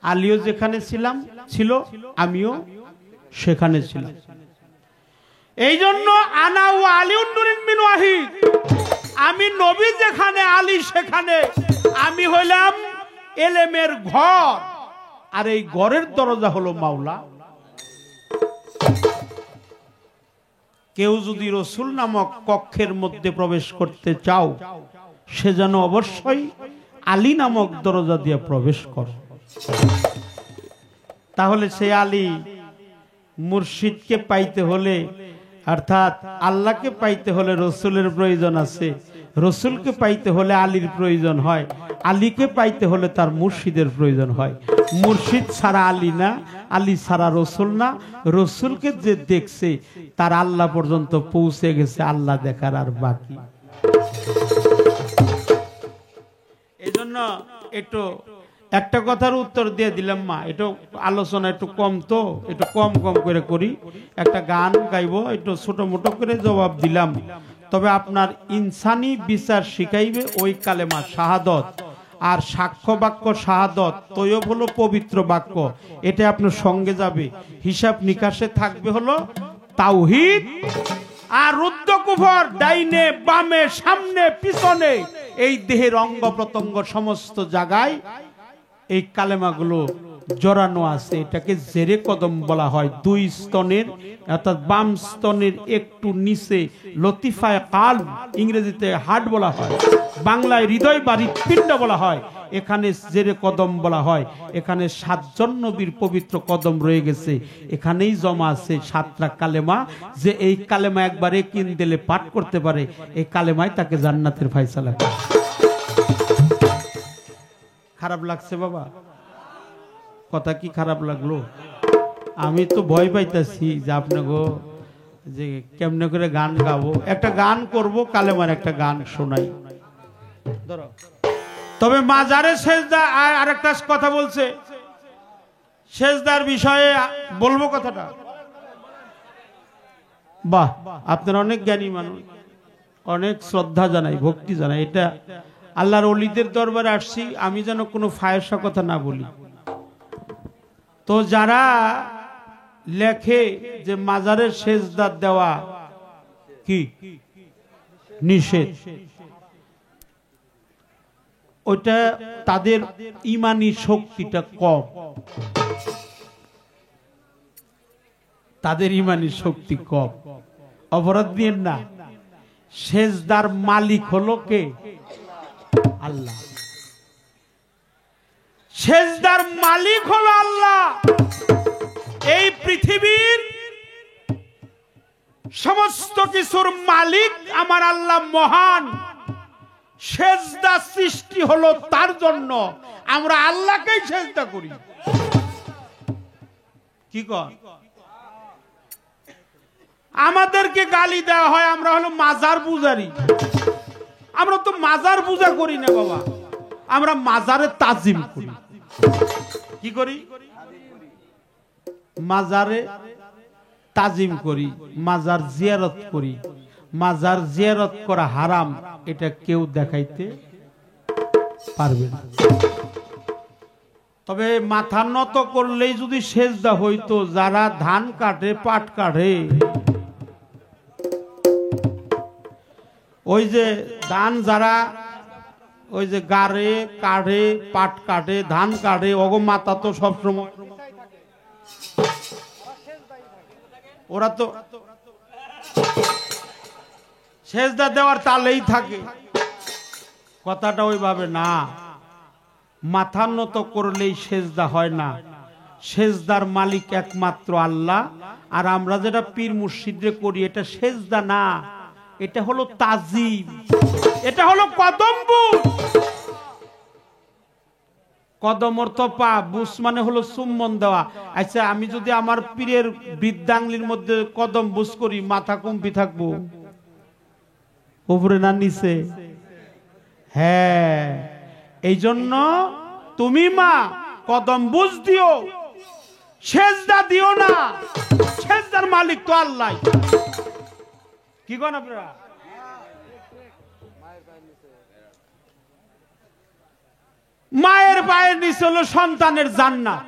আলীও যেখানে ছিল আমিও সেখানে ছিলাম। এই জন্য আনা ওয়া আলিউন নূরিন মিন ওয়াহিদ, আমি নবী যেখানে আলী সেখানে। আমি হইলাম এলেমের ঘর, আর এই ঘরের দরজা হলো মাওলা। কেউ যদি রসুল নামক কক্ষের মধ্যে প্রবেশ করতে চাও, সে যেন অবশ্যই আলী নামক দরজা দিয়ে প্রবেশ করে। তাহলে সে আলী মুর্শিদকে পাইতে হলে, অর্থাৎ আল্লাহকে পাইতে হলে রসুলের প্রয়োজন আছে, রসুলকে পাইতে হলে আলীর প্রয়োজন হয়, আলীকে পাইতে হলে তার মুর্শিদের প্রয়োজন হয়। মুর্শিদ ছাড়া আলী না, আলী ছাড়া রসুল না। রসুলকে যে দেখছে তার আল্লাহ পর্যন্ত পৌঁছে গেছে, আল্লাহ দেখার আর বাকি। এই জন্য একটু একটা কথার উত্তর দিয়ে দিলাম মা, একটু আলোচনা একটু কম, তো একটু কম কম করে করি। একটা গান গাইবো, একটু ছোট মোটো করে জবাব দিলাম। তবে আপনার ইনসানি বিচার শিখাইবে ওই কালেমা শাহাদত, আর সাক্ষ্য বাক্য শাহাদত তৈয়ব হলো পবিত্র বাক্য, এটা আপনার সঙ্গে যাবে। হিসাব নিকাশে থাকবে হলো তাওহীদ, আর রুদ্দ কুফর ডাইনে বামে সামনে পিছনে এই দেহের অঙ্গ প্রত্যঙ্গ সমস্ত জায়গায় এই কালেমাগুলো জড়ানো আছে। এটাকে জেরে কদম বলা হয়। দুই স্তনের অর্থাৎ বাম স্তনের একটু নিচে লতিফায়ে কালব, ইংরেজিতে হার্ট বলা হয়, বাংলায় হৃদয় বা হৃৎপিণ্ড বলা হয়, এখানে জেরে কদম বলা হয়। এখানে ৭ জন নবীর পবিত্র কদম রয়ে গেছে, এখানেই জমা আছে ৭টা কালেমা। যে এই কালেমা একবারে কিন দিলে পাঠ করতে পারে, এই কালেমায় তাকে জান্নাতের ফয়সালা করে। খারাপ লাগছে বাবা? কথা কি খারাপ লাগলো? আমি তো ভয় পাইতেছি যে আপনাকে যে কেমনে করে গান গাবো। একটা গান করব, কালেমার একটা গান শোনাই। তবে মাজারে সেজদা, আর একটা কথা বলছে সেজদার বিষয়ে বলবো কথাটা। বাহ, আপনার অনেক জ্ঞানী মানুষ, অনেক শ্রদ্ধা জানাই, ভক্তি জানাই। এটা আল্লাহর ওলিদের দরবারে আসছি, আমি যেন কোনো ফায়সা কথা না বলি। তো যারা লেখে যে মাজারের সেজদা দেওয়া কি নিষেধ, ওইটা তাদের ইমানি শক্তিটা কম, তাদের ইমানি শক্তি কম। অপরাধ দিয়েন না, সেজদার মালিক হলো কে? আল্লাহ। সেজদার মালিক হলো আল্লাহ। এই পৃথিবীর সমস্ত কিছুর মালিক আমার আল্লাহ মহান। সেজদা সৃষ্টি হলো তার জন্য, আমরা আল্লাহকেই সেজদা করি। কি কর? আমাদেরকে গালি দেওয়া হয় আমরা হলো মাজার পূজারি। আমরা তো মাজার পূজা করি না বাবা, আমরা মাজারে তাজিম করি। কি করি? মাজারে তাজিম করি, মাজার জিয়ারত করি। মাজার জিয়ারত করা হারাম, এটা কেউ দেখাইতে পারবে না। তবে মাথা নত করলেই যদি সেজদা হইতো, যারা ধান কাটে পাট কাটে, ওই যে ধান যারা ওই যে গাড়ে কাটে পাট কাটে ধান কাটে, ওগো মাথা তো সবসময়, ওরা তো সেজদা দেওয়ার তালেই থাকে। কথাটা ওইভাবে না, মাথা নত করলেই সেজদা হয় না। সেজদার মালিক একমাত্র আল্লাহ। আর আমরা যেটা পীর মুর্শিদে করি, এটা সেজদা না, এটা হলো তাজিম, এটা হলো কদম বুস। কদম অর্থ পা, বুস মানে হলো চুম্বন দেওয়া। আচ্ছা, আমি যদি আমার পীরের বৃদ্ধাঙ্গলির মধ্যে কদম বুস করি, মাথা কমপি থাকবো উপরে না নিচে? হ্যাঁ, এই জন্য তুমি মা কদম বুস দিও, সেজদা দিও না। সেজদার মালিক তো আল্লাহ। কি কন আপনারা? মায়ের পায়ের নিচে হলো সন্তানের জান্নাত।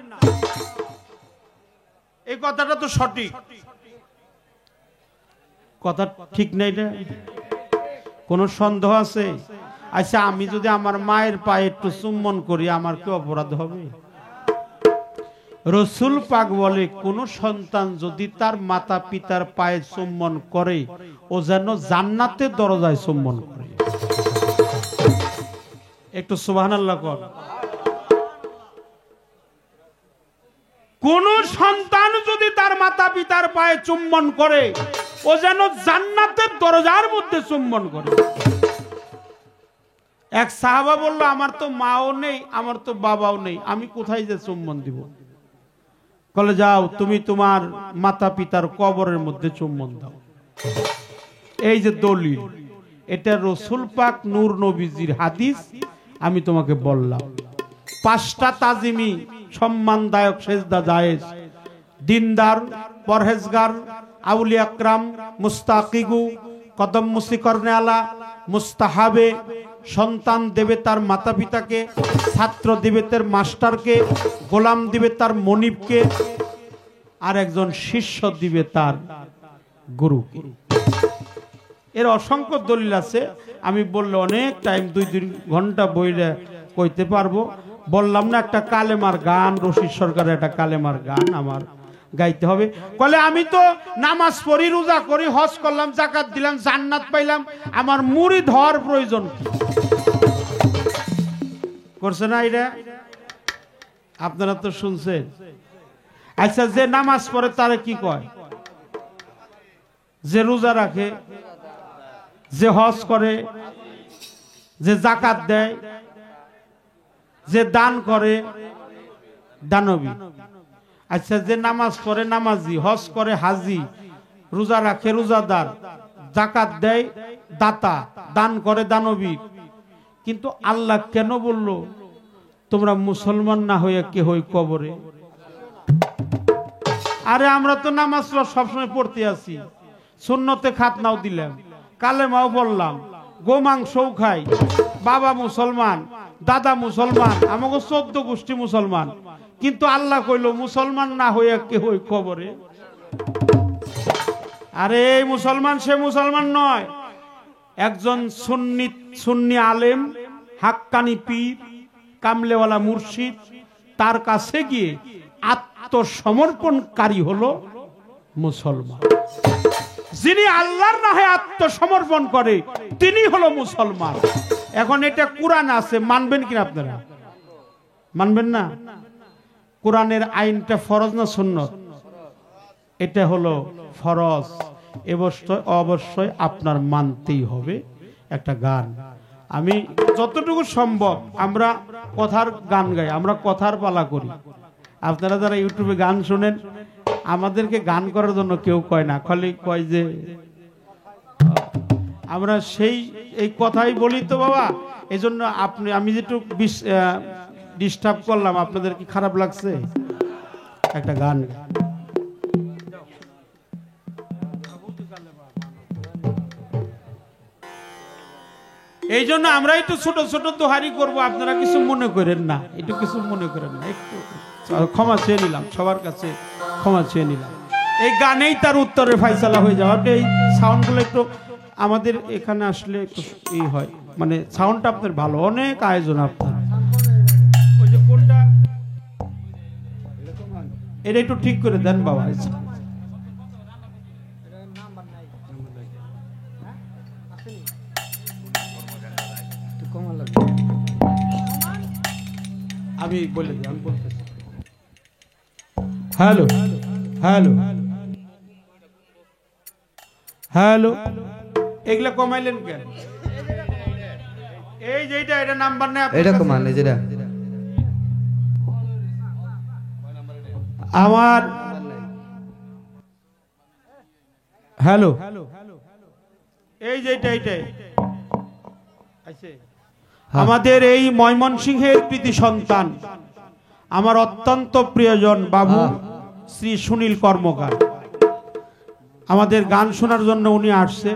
এই কথাটা তো সঠিক কথা, ঠিক নেই না? কোন সন্দেহ আছে? আচ্ছা, আমি যদি আমার মায়ের পায়ে একটু চুম্বন করি, আমার কি অপরাধ হবে? রসুল পাক বলে, কোন সন্তান যদি তার মাতা পিতার পায়ে চুম্বন করে, ও যেন জান্নাতের দরজায় চুম্বন করে। একটু সুবহানাল্লাহ কর। কোন সন্তান যদি তার মাতা পিতার পায়ে চুম্বন করে, ও যেন জান্নাতের দরজার মধ্যে চুম্বন করে। এক সাহাবা বলল, আমার তো মাও নেই, আমার তো বাবাও নেই, আমি কোথায় যে চুম্বন দিব? বলে, যাও তুমি তোমার মাতা পিতার কবরের মধ্যে চুম্বন দাও। এই যে দলিল, এটা রসুল পাক নূর নবীজির হাদিস। আমি তোমাকে বললাম, 5টা তাজিমি সম্মানদায়ক সেজদা জায়েজ। দিনদার, পরহেজগার, আউলিয়া আকরাম, মুস্তাকিগু, কদম মুসি করনে আলা, মুস্তাহাবে। সন্তান দেবে তার মাতা পিতাকে, ছাত্র দিবে তার মাস্টারকে, গোলাম দিবে তার মনিবকে, আর একজন শিষ্য দিবে তার গুরুকে। এর অসংখ্য দলিল আছে। আমি বললে অনেক টাইম, 2-3 ঘন্টা বইলে কইতে পারবো। বললাম না, একটা কালেমার গান, রশিদ সরকারের একটা কালেমার গান আমার গাইতে হবে। বলে, আমি তো নামাজ পড়ি, রোজা করি, হজ করলাম, যাকাত দিলাম, জান্নাত পাইলাম, আমার মুরিদ হওয়ার প্রয়োজন কি? করছে না এটা? আপনারা তো শুনছেন। আচ্ছা, যে নামাজ পড়ে তারে কি কয়? যে রোজা রাখে, যে হজ করে, যে যাকাত দেয়, যে দান করে, দানবী। আচ্ছা, যে নামাজ পড়ে নামাজি, হজ করে হাজি, রোজা রাখে রোজাদার, যাকাত দেয় দাতা, দান করে দানবী। কিন্তু আল্লাহ কেন বলল তোমরা মুসলমান না হয়ে কে হই কবরে? আরে আমরা তো নামাজ সবসময় পড়তে আছি, সুন্নতে খাতনাও দিলাম, কালেমাও বললাম, গোমাংসও খাই, বাবা মুসলমান, দাদা মুসলমান, আমাকে 14 গোষ্ঠী মুসলমান। কিন্তু আল্লাহ কইল মুসলমান না হইয়া কে হই কবরে? আরে এই মুসলমান সে মুসলমান নয়। একজন সুন্নি আলেম, হাক্কানি পীর, কামলেওয়ালা মুর্শিদ, তার কাছে গিয়ে আত্মসমর্পণকারী হলো মুসলমান। যিনি আল্লাহর নামে আত্মসমর্পণ করে তিনি হলো মুসলমান। এখন এটা কোরআন আছে, মানবেন কিনা আপনারা? মানবেন না? কোরআনের আইনটা ফরজ না সুন্নত? এটা হলো ফরজ। অবশ্যই আপনার মানতেই হবে। একটা গান, আমি যতটুকু সম্ভব, আমরা কথার গান গাই, আমরা কথার পালা করি। আপনারা যারা ইউটিউবে গান শোনেন, আমাদেরকে গান করার জন্য কেউ কয় না, খালি কয় যে আমরা সেই এই কথাই বলি তো বাবা। এই জন্য আপনি আমি যেটু ডিস্টার্ব করলাম, আপনাদের কি খারাপ লাগছে? একটা গান এই জন্য আমরা একটু ছোট ছোট দোহারি করব, আপনারা কিছু মনে করেন না, একটু কিছু মনে করেন না, একটু ক্ষমা চেয়ে নিলাম, সবার কাছে ক্ষমা চেয়ে নিলাম। এই গানেই তার উত্তরের ফাইসালা হয়ে যাওয়া। আপনি এই সাউন্ডগুলো একটু আমাদের এখানে আসলে একটু ই হয়, মানে সাউন্ডটা আপনার ভালো, অনেক আয়োজন আপনার। ওই যে কোনটা এটা একটু ঠিক করে দেন বাবা। আমি বলে দিই, আমি বলতেছি। হ্যালো হ্যালো হ্যালো, এগুলা কমাইলেন কেন? এই যেটা এটা নাম্বার নেই, এটা কমালে যেটা আমার হ্যালো এই যেটা এইটাই আমাদের এই ময়মনসিংহের কৃতি সন্তান, আমার অত্যন্ত প্রিয়জন বাবু শ্রী সুনীল কর্মকার, আমাদের গান শোনার জন্য উনি আসছে।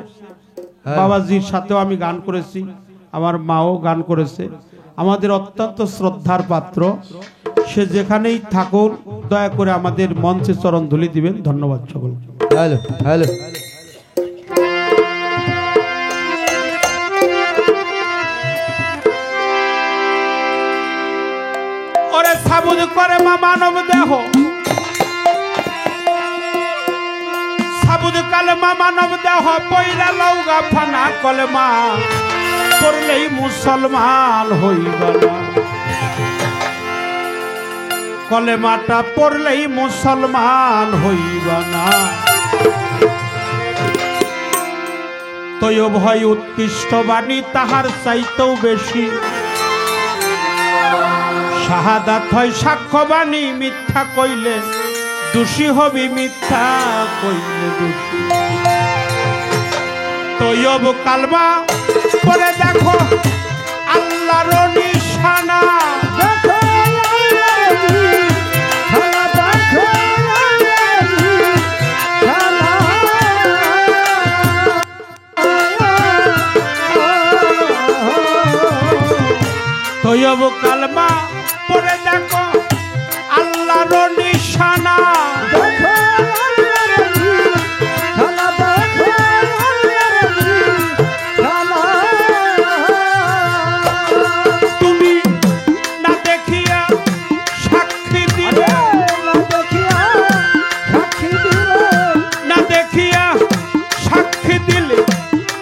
বাবাজির সাথেও আমি গান করেছি, আমার মাও গান করেছে। আমাদের অত্যন্ত শ্রদ্ধার পাত্র, সে যেখানেই থাকুন দয়া করে আমাদের মঞ্চে চরণ ধুলি দিবেন। ধন্যবাদ সকল। হ্যালো হ্যালো ওরে সাবুদ করে মা মানব দেহ, সাবুদ কালেমা মানব দেহ, পয়রা লৌগা ফানা কলেমা পড়লেই মুসলমান হইবা না, কলেমাটা পড়লেই মুসলমান হইবা না। তৈয় ভয় উৎকৃষ্ট বাণী, তাহার চাইতেও বেশি শাহাদাত হয় সাক্ষ্যবাণী, মিথ্যা কইলে দোষী হবি, মিথ্যা কইলে দোষী। তৈয়ব কালমা পড়ে দেখো আল্লাহর নিশানা, তৈয়ব কালমা পড়ে দেখো আল্লাহর নিশানা। তুমি না দেখিয়া সাক্ষী দিলে, না দেখিয়া সাক্ষী দিলে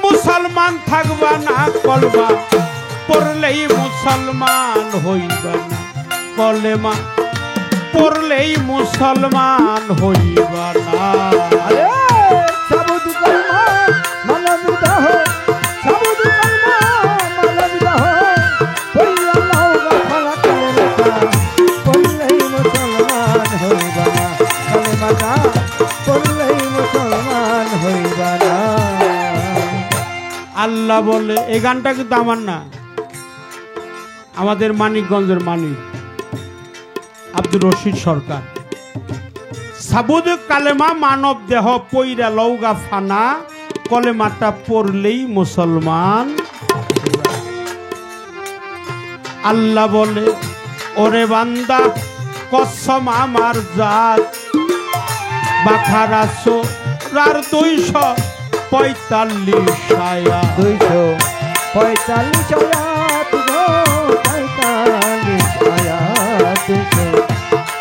মুসলমান থাকবা না, কলমা পড়লেই মুসলমান হইবা না, কলেমা পড়লেই মুসলমান হইবা না। আল্লাহ বলে, এই গানটা কিন্তু আমার না, আমাদের মানিকগঞ্জের মানিক আব্দুর রশিদ সরকার। সাবুদ কালেমা মানব দেহ, পইরা লৌগা ফানা, কলেমাটা পড়লেই মুসলমান। আল্লাহ বলে, ওরে বান্দা কসম আমার জাত, বাখারা সোরার 245 আয়া, 245 আয়াত গো, 45 আয়াত,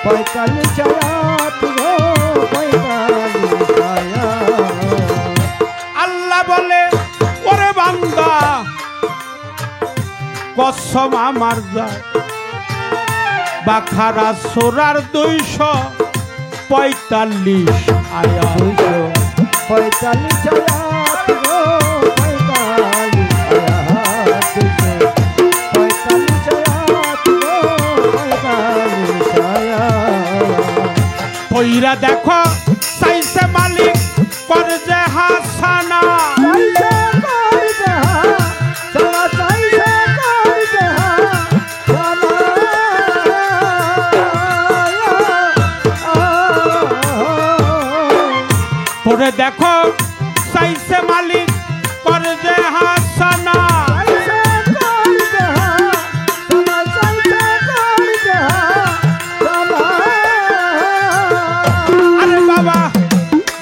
45 আয়াত গো, 45 আয়াত। আল্লাহ বলে, ওরে বান্দা কসম আমার জাত, বাখারা সোরার 245 আয়া, 245 আয়াত গো, 45 আয়াত, 45 আয়াত গো, 45 আয়াত। ইরা দেখো চাইছে মালিক করে যে হাসানা পরে দেখো চাইছে মালিক করে যে হাসানা আরে বাবা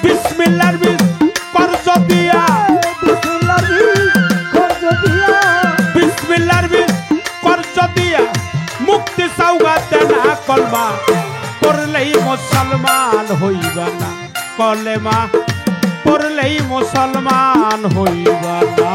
বিসমিল্লাহর বিস করজ দিয়া বিসমিল্লাহর বিস করজ দিয়া মুক্তি সওগাতে না কলমা পড়লেই মুসলমান হইবা না কলেমা পড়লেই মুসলমান হইবা না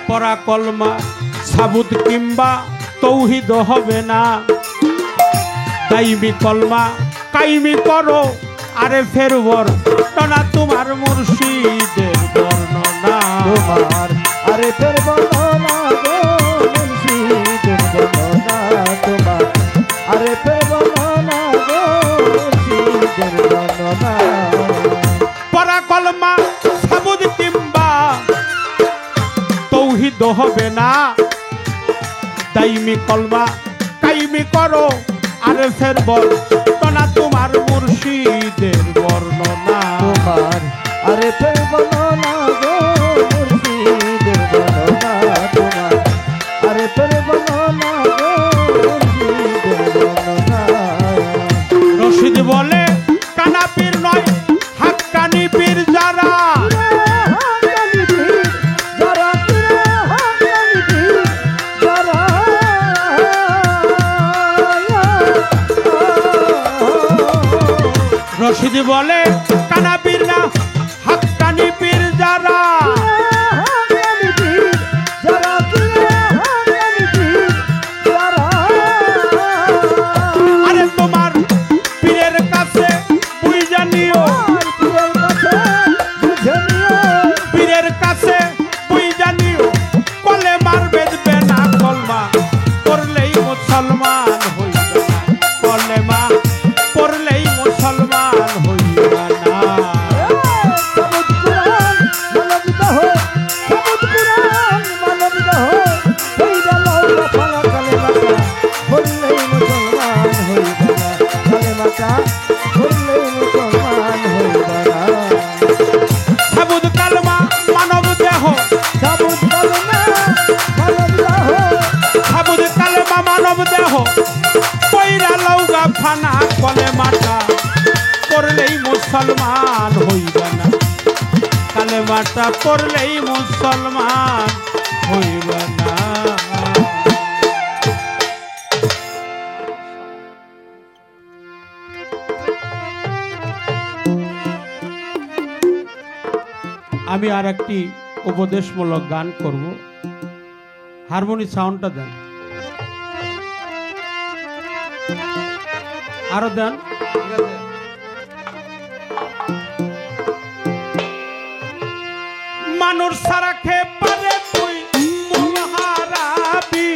পড়া কলমা সাবুত কিংবা তৌহিদ হবে না কাইমি কলমা কাইমি করো আরে ফেরবর না তোমার মুর্শিদের বর্ণনা তোমার আরে ফের বর্ণনা গো মুর্শিদের বর্ণনা তোমার আরে ফের বর্ণনা গো মুর্শিদের বর্ণনা পড়া কলমা সাবুত কিংবা তৌহিদ হবে না দাইমি কলমা কাইমি করো আরে ফেরবর না তোমার মুর্শিদের বর্ণনা তোমার আরে ফের বর্ণনা গো মুর্শিদের বর্ণনা তোমার আরে ফের বর্ণনা গো মুর্শিদের বর্ণনা রশিদ বলে কানা পীর নয় হাক্কানি পীর যারা রশিদ বলে কানা পীর না হাক্কানি পীর যারা আরে তোমার পীরের কাছে বুঝা নিও পীরের কাছে বুঝা নিও কলেমার বেদবে না কলমা পড়লেই মুসলমান হইবে না কলেমা পড়লেই মুসলমান হইবা না সাবুত কালমা মানব দেহ সাবুত কালমা মানব দেহ পয়রা লৌগা ফানা কলেমাটা পড়লেই মুসলমান হইবা না কালেমাটা পড়লেই মুসলমান হইবা না আমি আর একটি উপদেশমূলক গান করব হারমোনি সাউন্ডটা দেন আরো দেন মানুষ সারা খে পারে তুই মূল হারাবি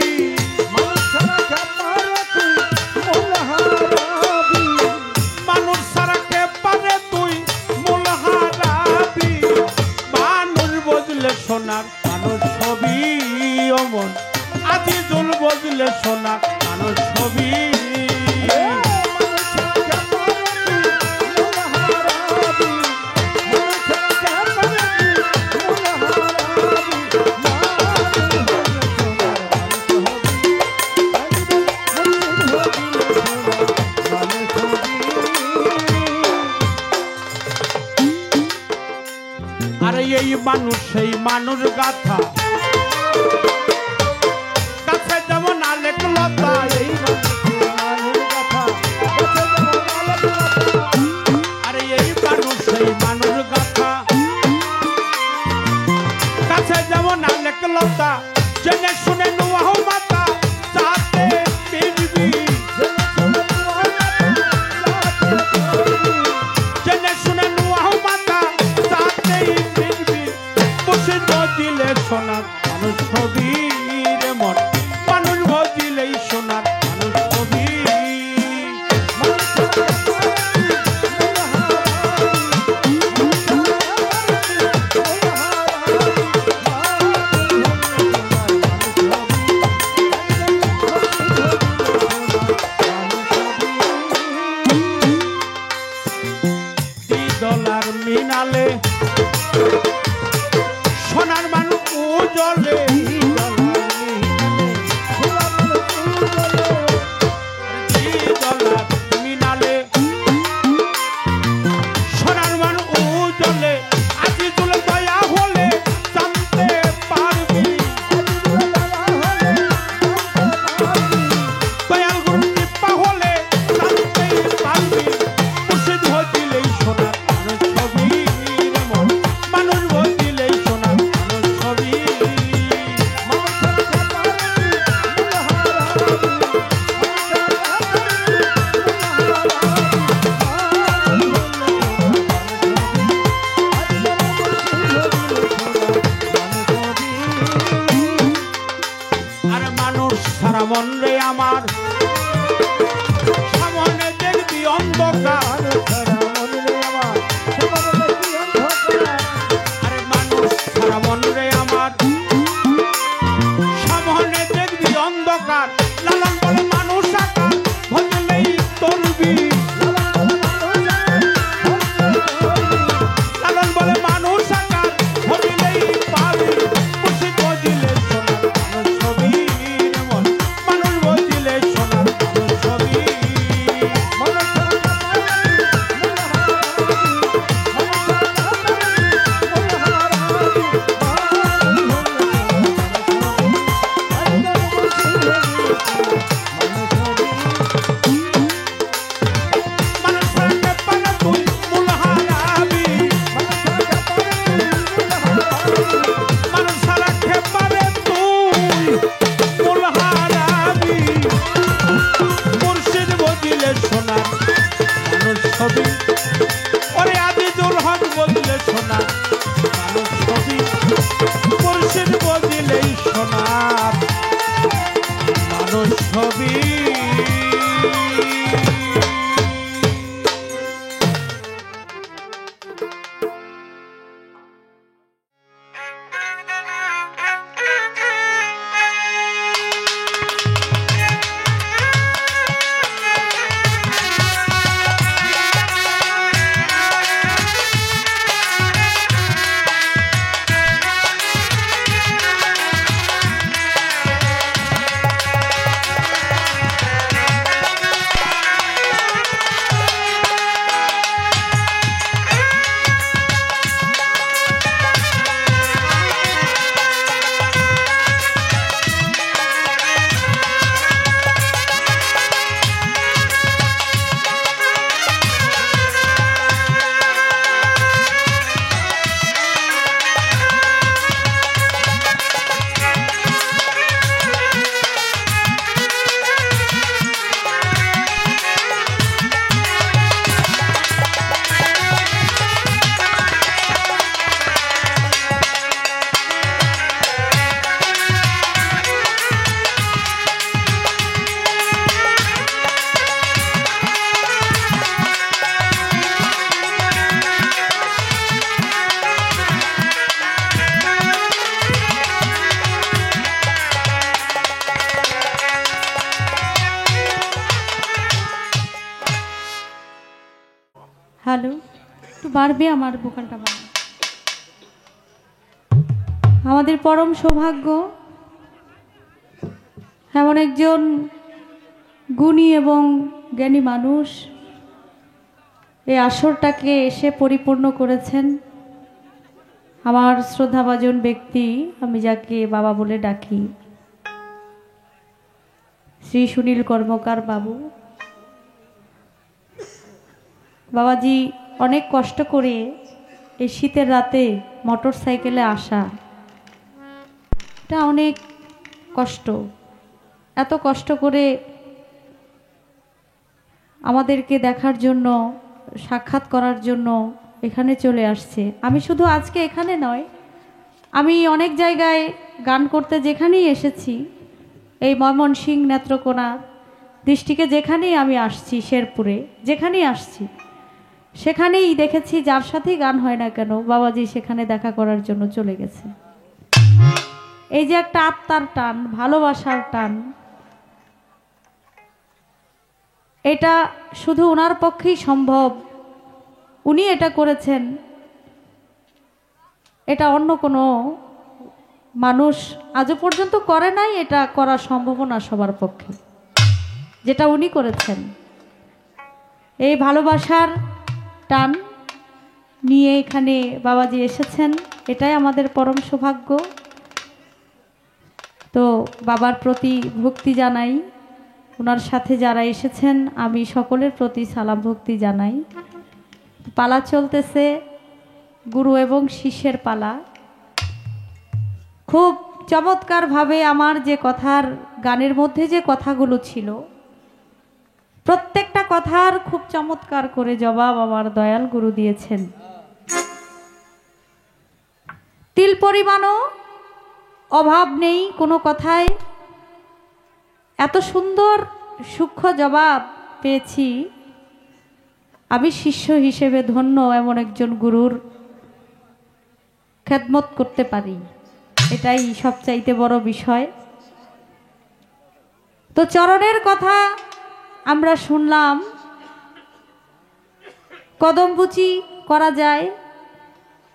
মানুষ সারা খে পারে তুই মূল হারাবি মানুষ বজলে সোনার মানুষ ছবি অমন আজিজুল বজলে সোনার মানুষ ছবি আরে এই মানুষ সেই মানুষ গাথা কাছে যেমন আলেক লতা এই আরে এই মানুষ সেই মানুষ গাথা কাছে যেমন আলেক লতা জেনে শুনে নোয়াহ মাতা চাতে পিরবি অন্ধকার লালন বলে মানুষ আকার ভজলেই তরবি লালন বলে মানুষ আকার ভজলেই পাবি মুর্শিদ বজিলে সোনার মানুষ ছবি মন মানুষ বজিলে সোনার মানুষ ছবি ওরে আজিজুল হক বললে সোনা মানুষ ছবি মুর্শিদ বললেই সোনার মানুষ ছবি হ্যালো, একটু বাড়বে আমার ভোকালটা বাড়বে। আমাদের পরম সৌভাগ্য এমন একজন গুণী এবং জ্ঞানী মানুষ এই আসরটাকে এসে পরিপূর্ণ করেছেন। আমার শ্রদ্ধাভাজন ব্যক্তি, আমি যাকে বাবা বলে ডাকি, শ্রী সুনীল কর্মকার বাবু। বাবাজি অনেক কষ্ট করে এই শীতের রাতে মোটর সাইকেলে আসা, এটা অনেক কষ্ট। এত কষ্ট করে আমাদেরকে দেখার জন্য, সাক্ষাৎ করার জন্য এখানে চলে আসছে। আমি শুধু আজকে এখানে নয়, আমি অনেক জায়গায় গান করতে যেখানেই এসেছি, এই ময়মনসিংহ, নেত্রকোনা ডিস্ট্রিক্টে যেখানেই আমি আসছি, শেরপুরে যেখানেই আসছি, সেখানেই দেখেছি যার সাথেই গান হয় না কেন বাবাজি সেখানে দেখা করার জন্য চলে গেছে। এই যে একটা আত্মার টান, ভালোবাসার টান, এটা শুধু ওনার পক্ষেই সম্ভব। উনি এটা করেছেন, এটা অন্য কোনো মানুষ আজও পর্যন্ত করে নাই, এটা করা সম্ভব না সবার পক্ষে, যেটা উনি করেছেন। এই ভালোবাসার টান নিয়ে এখানে বাবাজি এসেছেন, এটাই আমাদের পরম সৌভাগ্য। তো বাবার প্রতি ভক্তি জানাই, ওনার সাথে যারা এসেছেন আমি সকলের প্রতি সালাম ভক্তি জানাই। পালা চলতেছে গুরু এবং শিষ্যের পালা। খুব চমৎকারভাবে আমার যে কথার, গানের মধ্যে যে কথাগুলো ছিল, প্রত্যেকটা কথার খুব চমৎকার করে জবাব আমার দয়াল গুরু দিয়েছেন। তিল পরিমাণও অভাব নেই কোনো কথায়। এত সুন্দর সূক্ষ্ম জবাব পেয়েছি। আমি শিষ্য হিসেবে ধন্য, এমন একজন গুরুর খেদমত করতে পারি, এটাই সবচাইতে বড় বিষয়। তো চরণের কথা আমরা শুনলাম, কদমবুচি করা যায়,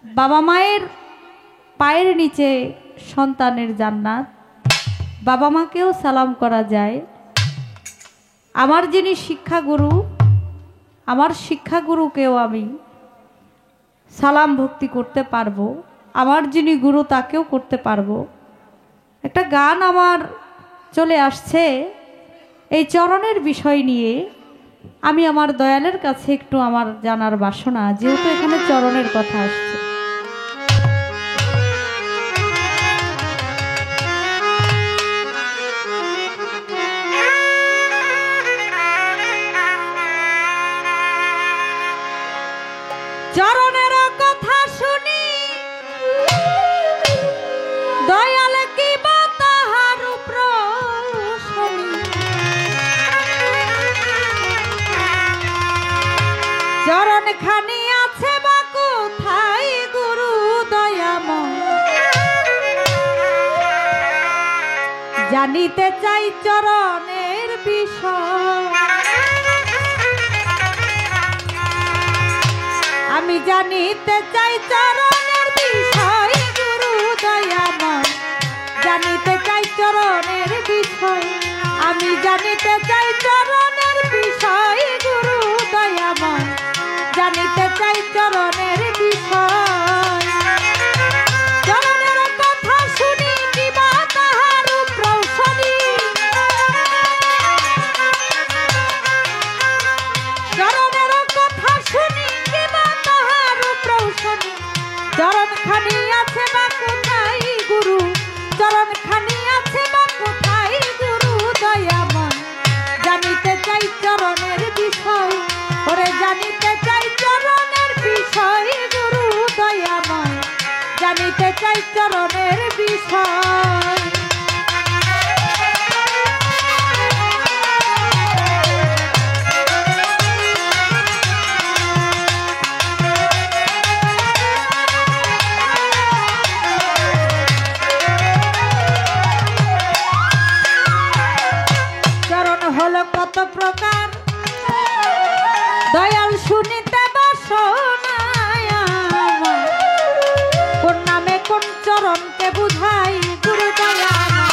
বাবা মায়ের পায়ের নিচে সন্তানের জান্নাত, বাবা মাকেও সালাম করা যায়। আমার যিনি শিক্ষাগুরু, আমার শিক্ষাগুরুকেও আমি সালাম ভক্তি করতে পারবো, আমার যিনি গুরু তাকেও করতে পারবো। একটা গান আমার চলে আসছে এই চরণের বিষয় নিয়ে। আমি আমার দয়ালের কাছে একটু আমার জানার বাসনা, যেহেতু এখানে চরণের কথা আসছে। চরণের কথা শুনি দয়াল কি বা তাহার প্রশনি, চরণ খানি আছে বা কোথায় গুরু দয়াময়, জানিতে চাই চরণের বিষয়। আমি জানিতে চাই চরণের বিষয় গুরু দয়াময়, জানিতে চাই চরণের বিষয়। আমি জানিতে চাই চরণের বিষয় গুরু দয়াময়, জানিতে চাই চরণের বিষয়। চরণের কথা শুনি কিবা তাহার প্রশনি, চরণের কথা শুনি কিবা তাহার প্রশনি। চরণ খানি আছে বা কোথায় গুরু, চরণ খানি আছে বা কোথায় গুরু দয়াময়, জানিতে চাই চরণের বিষয়। ওরে জানিতে চাই চরণের বিষয় গুরু দয়াময়, জানিতে চাই চরণের বিষয়। চরণ হলো কত প্রকার দয়াল শুনিতে বাসনায় আমার, কোন নামে কোন চরণকে বুঝাই গুরু দয়াময়।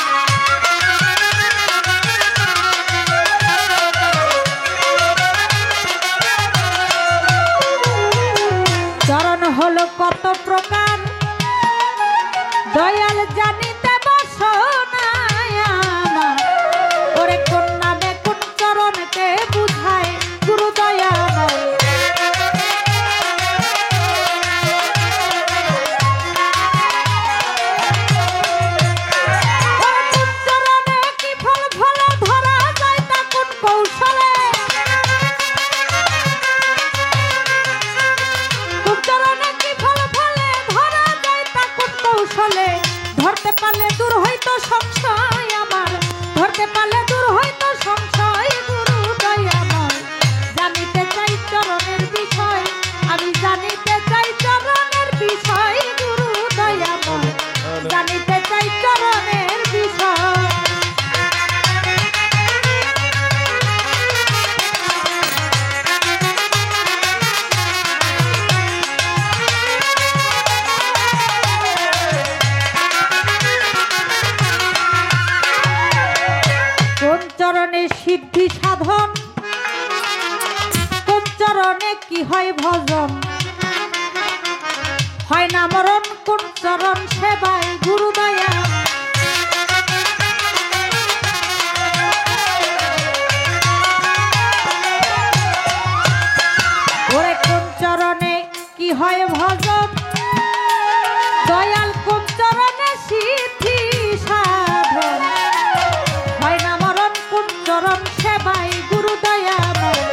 চরণ হলো কত প্রকার দয়াল জানিতে বাসনায় আমার, ওরে কোন নামে কোন চরণকে বুঝায় গুরু দয়াময়। কোন চরণে কি ফল ফল ধরা যায় তা কোন কৌশলে, কোন চরণে কি ফল ফলে ধরা যায় তা কোন কৌশলে। ধরতে পারলে দূর হইতো সংশয় আমার, ধরতে পারলে দূর হইতো সংশয় গুরু দয়াময়, জানিতে চাই চরণের বিষয়। আমি জানিতে চাই চরণের বিষয় গুরু দয়াময়, জানিতে চাই চরণের বিষয়। কোন চরণে সিদ্ধি সাধন, কোন চরণে কি হয় ভজন, হয় না মরণ কোন চরণ সেবায় গুরু দয়া। ওরে কোন চরণে কি হয় ভজন, দয়াল কোন চরণে সিদ্ধি সাধন, হয় না মরণ কোন চরণ সেবায় গুরু দয়াময়।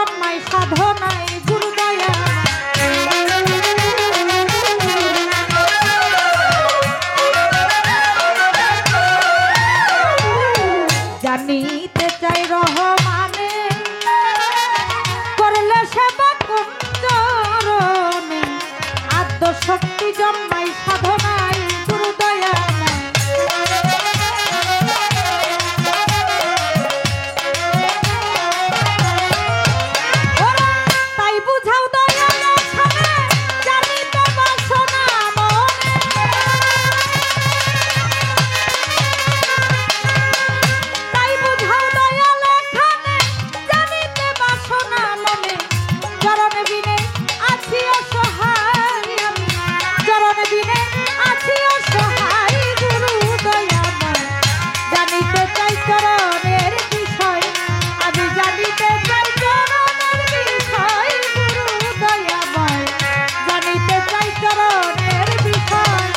জন্মায় সাধনায় গুরু দয়া জানিতে চাই রহমানে করলে সেবা কোন চরণে আদ্য শক্তি জন্মায় সাধনায় গুরু দয়া তাই বুঝাও দয়া লক্ষণে জানিতে বাসনা মনে তাই বুঝাও দয়া লক্ষণে জানিতে বাসনা মনে চরণ বিনে আছি অসহায় আমি চরণ বিনে আছি অসহায় গুরু দয়াময় জানিতে চাই চরণের বিষয় আমি জানিতে চাই চরণের বিষয় গুরু দয়াময় জানিতে চাই চরণের বিষয়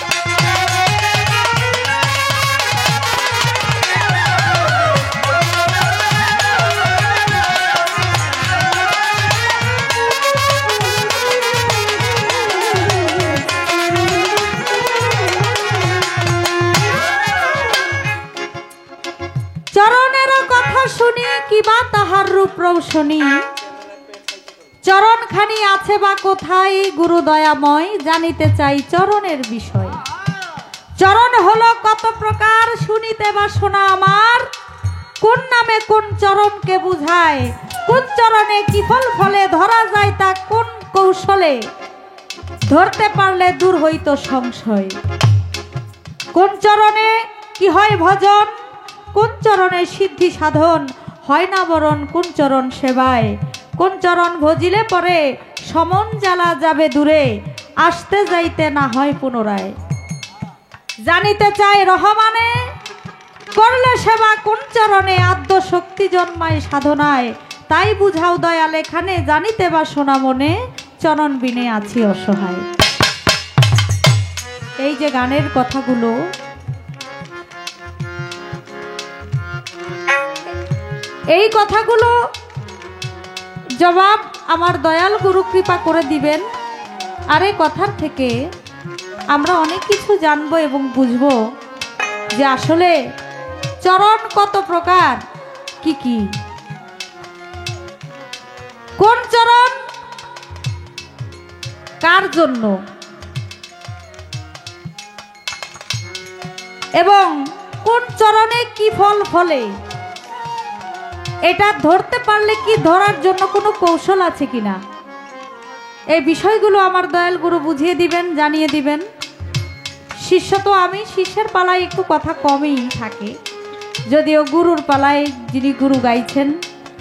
চরণের কথা শুনি কিবা তাহার রূপ রৌশনী চরণ খানি আছে বা কোথায় গুরু দয়াময় জানিতে চাই চরণের বিষয় চরণ হলো কত প্রকার শুনিতে বা শোনা আমার কোন নামে কোন চরণকে বুঝায় কোন চরণে কি ফল ফলে ধরা যায় তা কোন কৌশলে ধরতে পারলে দূর হইতো সংশয় কোন চরণে কি হয় ভজন কোন চরণে সিদ্ধি সাধন হয় না বরণ কোন চরণ সেবায় কোন চরণ ভজিলে পরে সমন জ্বালা যাবে দূরে আসতে যাইতে না হয় পুনরায় জানিতে চাই রহমানে করলে সেবা কোন চরণে আদ্য শক্তি জন্মায় সাধনায় তাই বুঝাও দয়াল এখানে জানিতে বাসনা মনে চরণ বিনে আছি অসহায় এই যে গানের কথাগুলো এই কথাগুলো জবাব আমার দয়াল গুরু কৃপা করে দিবেন আর এই কথার থেকে আমরা অনেক কিছু জানবো এবং বুঝবো যে আসলে চরণ কত প্রকার কি কি কোন চরণ কার জন্য এবং কোন চরণে কি ফল ফলে এটা ধরতে পারলে কি ধরার জন্য কোনো কৌশল আছে কিনা এই বিষয়গুলো আমার দয়াল গুরু বুঝিয়ে দিবেন জানিয়ে দিবেন শিষ্য তো আমি শিষ্যের পালায় একটু কথা কমই থাকে যদিও গুরুর পালায় যিনি গুরু গাইছেন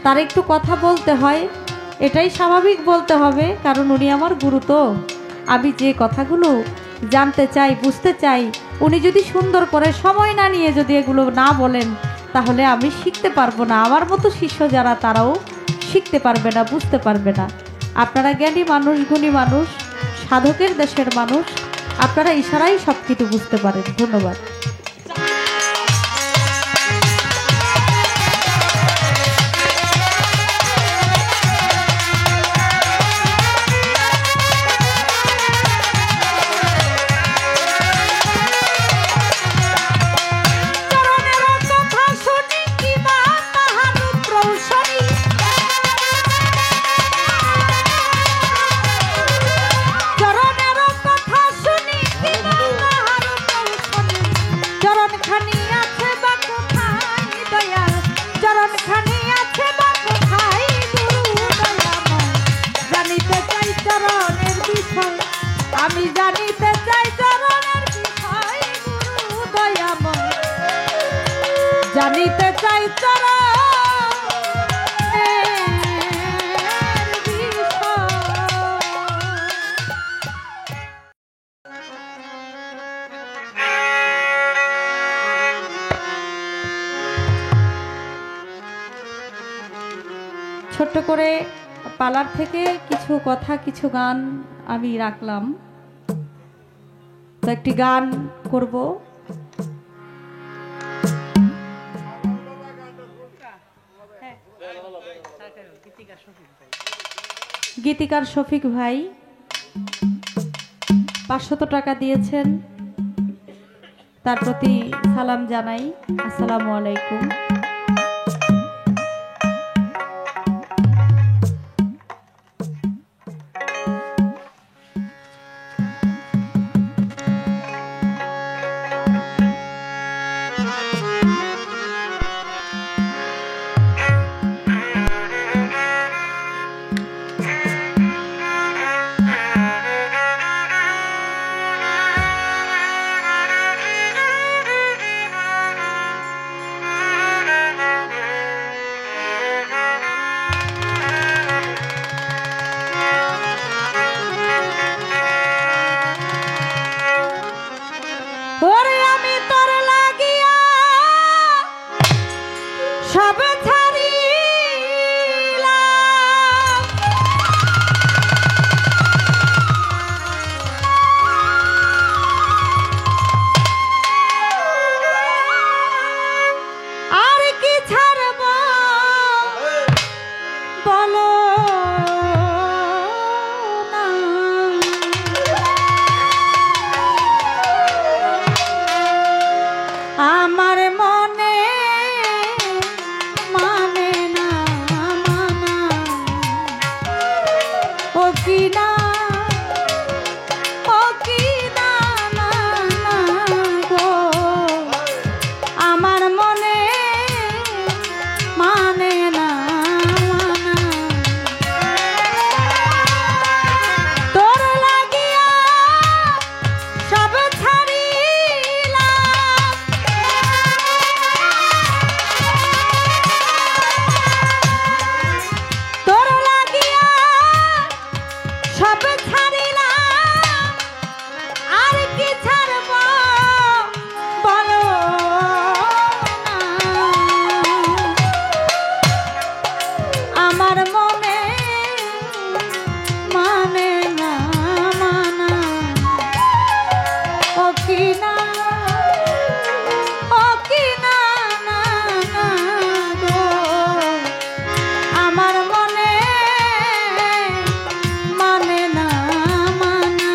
তার একটু কথা বলতে হয় এটাই স্বাভাবিক বলতে হবে কারণ উনি আমার গুরু তো আমি যে কথাগুলো জানতে চাই বুঝতে চাই উনি যদি সুন্দর করে সময় না নিয়ে যদি এগুলো না বলেন তাহলে আমি শিখতে পারবো না আমার মতো শিষ্য যারা তারাও শিখতে পারবে না বুঝতে পারবে না আপনারা জ্ঞানী মানুষ গুণী মানুষ সাধকের দেশের মানুষ আপনারা ইশারাই সব কিছু বুঝতে পারেন ধন্যবাদ আমি জানিতে চাই চরণের বিষয় গুরু দয়াময় জানিতে চাই চরণের বিষয় ছোট্ট করে পালার থেকে কিছু কথা কিছু গান আমি রাখলাম তো একটি গান করব হ্যাঁ গীতিকার শফিক ভাই 500 টাকা দিয়েছেন, তার প্রতি সালাম জানাই। আসসালামু আলাইকুম। ওরে আমি তোর লাগিয়া সব ছাড়িলাম, আর কি ছাড়ব বলো না। আমার মনে মানে না মানা, ও কি না, ও কি না না না গো, আমার মনে মানে না মানা। তোর লাগিয়া সব ছাড়িলাম, তোর লাগিয়া সব ছাড়িলাম, আর কি ছাড়ব বলো না। আমার মনে মানে না মানা, ও কি না, ও কি না না না গো, আমার মনে মানে না মানা।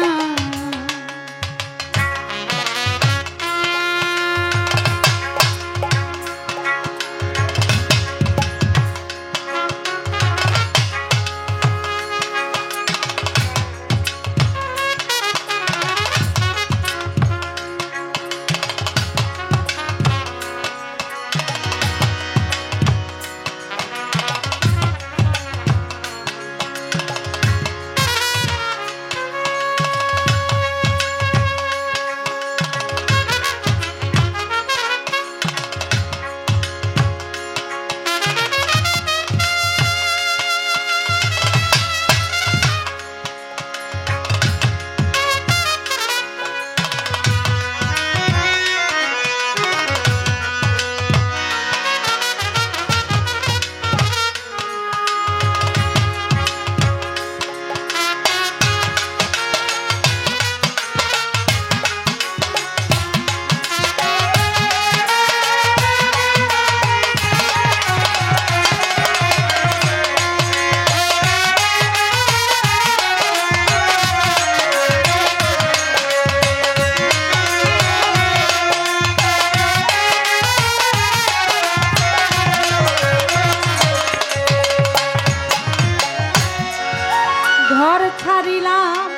ঘর ছাড়িলাম,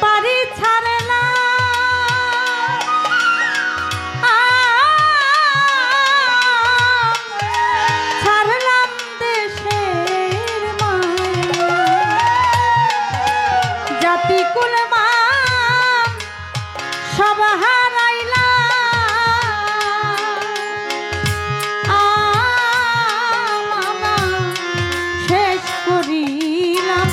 বাড়ি ছাড়লাম, ছাড়লাম দেশের মায়া, জাতি কুল মান সব হারাইলাম, শেষ করিলাম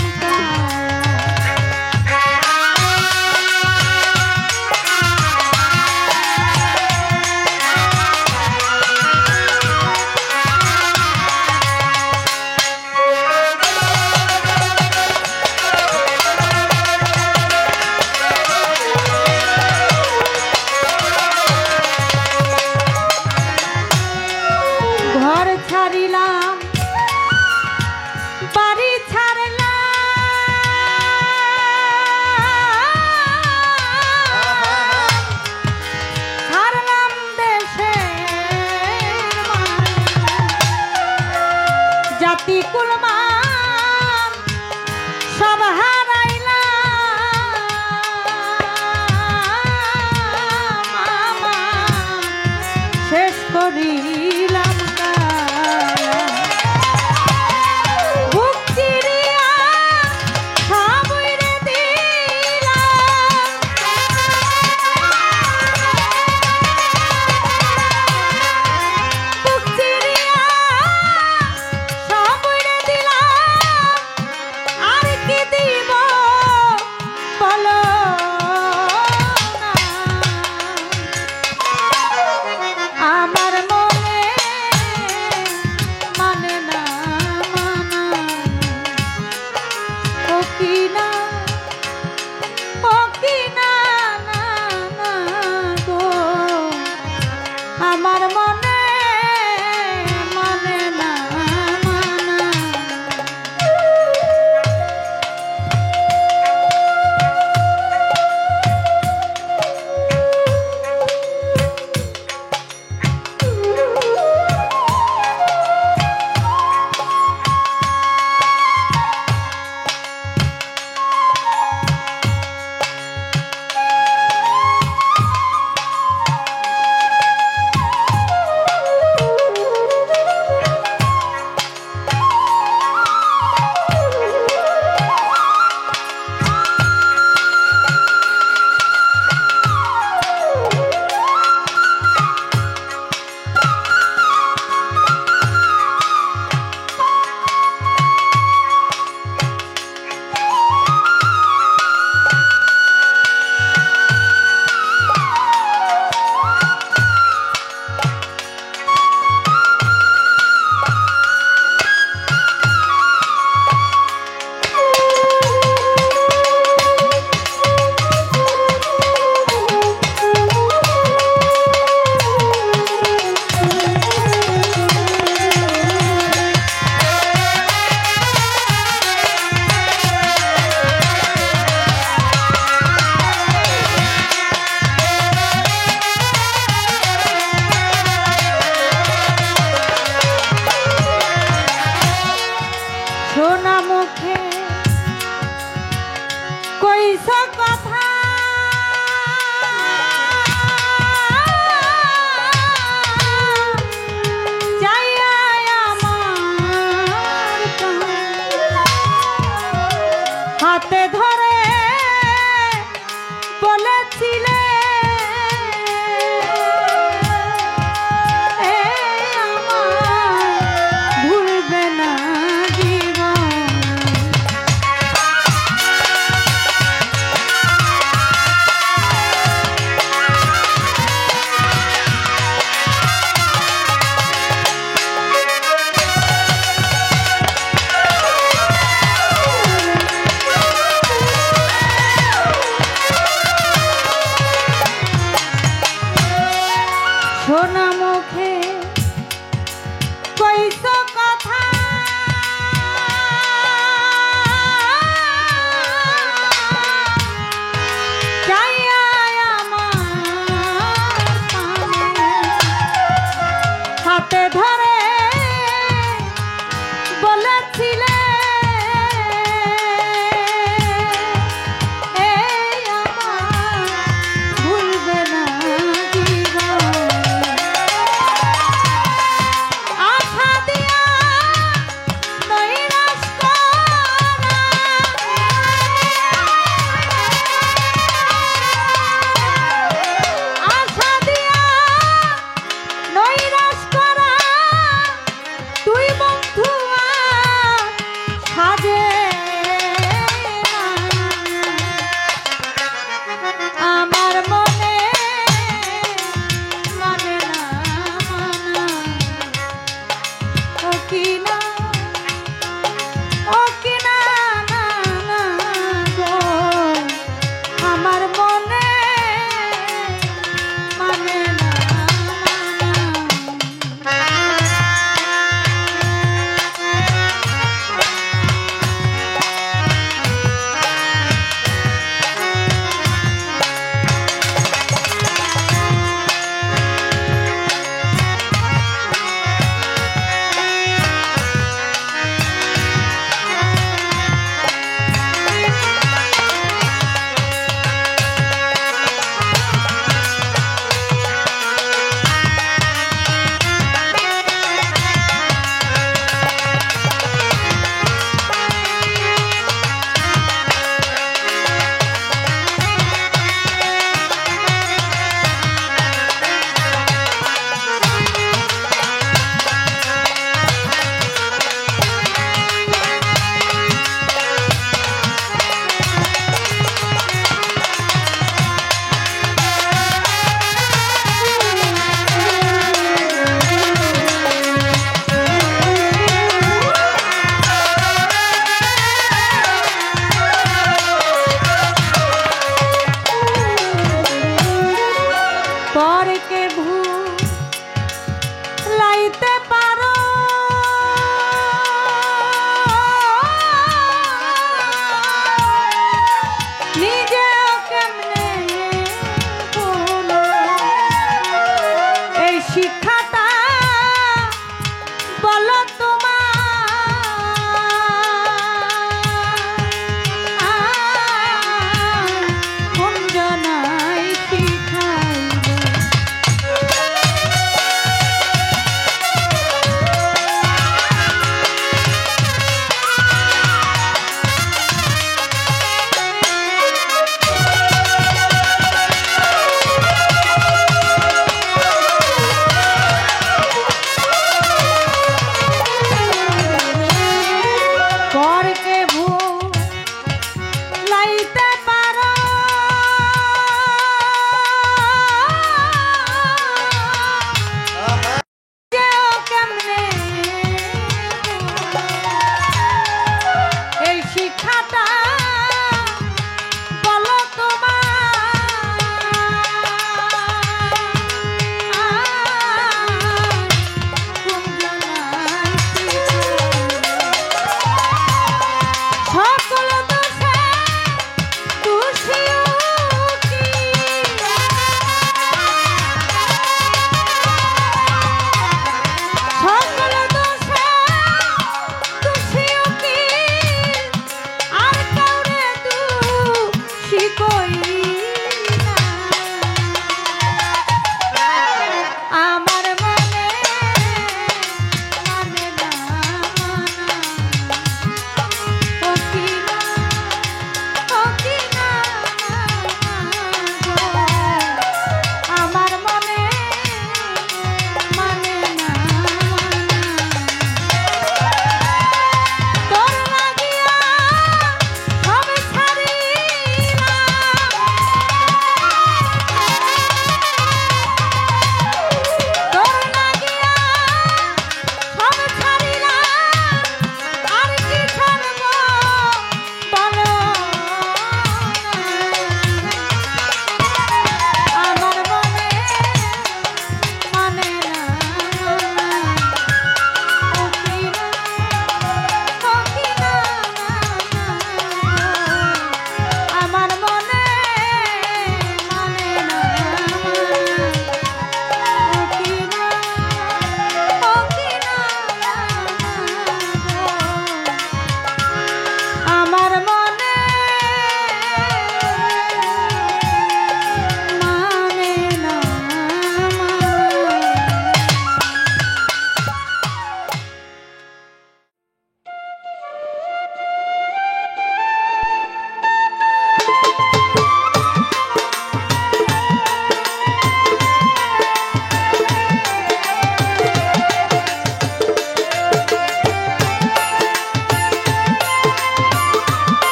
নাতি কুলমান সব হারাইলাম আমার শেষ করিলাম কায়া বুক চিরিয়া সব উইরে দিলাম বুক চিরিয়া সব উইরে দিলাম আর কি দিব বলো না আমার মনে মানে না মানা ও কি না না না গো আমার মনে মানে না মানা সোনা মুখে কইস কথা চাইয়া আমার হাতে ধরে বলেছিলে ভুলবে না সোনা মুখে কইস কথা চাইয়া আমার হাতে ধরে বলেছিলে ভুলবে না জীবন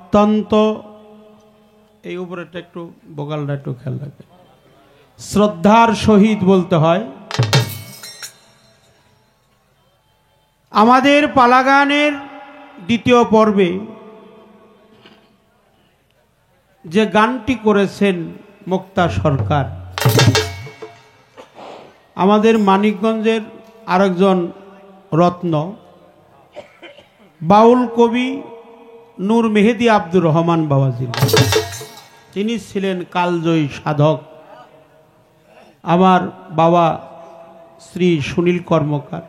অত্যন্ত, এই উপরেটা একটু বোকালটা একটু খেয়াল রাখবে, শ্রদ্ধার সহিত বলতে হয়। আমাদের পালাগানের দ্বিতীয় পর্বে যে গানটি করেছেন মুক্তা সরকার, আমাদের মানিকগঞ্জের আরেকজন রত্ন বাউল কবি নূর মেহেদি আব্দুর রহমান বাবাজি, তিনি ছিলেন কালজয়ী সাধক। আমার বাবা শ্রী সুনীল কর্মকার,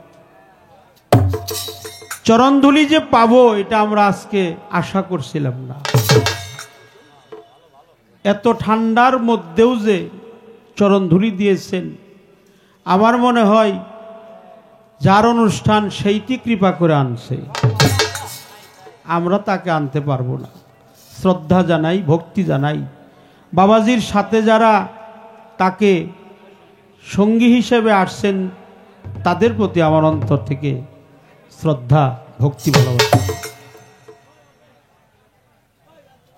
চরণধুলি যে পাবো এটা আমরা আজকে আশা করছিলাম না। এত ঠান্ডার মধ্যেও যে চরণধুলি দিয়েছেন, আমার মনে হয় যার অনুষ্ঠান সেইটি কৃপা করে আনছে, আমরা তাকে আনতে পারবো না। শ্রদ্ধা জানাই, ভক্তি জানাই। বাবাজির সাথে যারা তাকে সঙ্গী হিসেবে আসছেন তাদের প্রতি আমার অন্তর থেকে শ্রদ্ধা, ভক্তি, ভালোবাসা।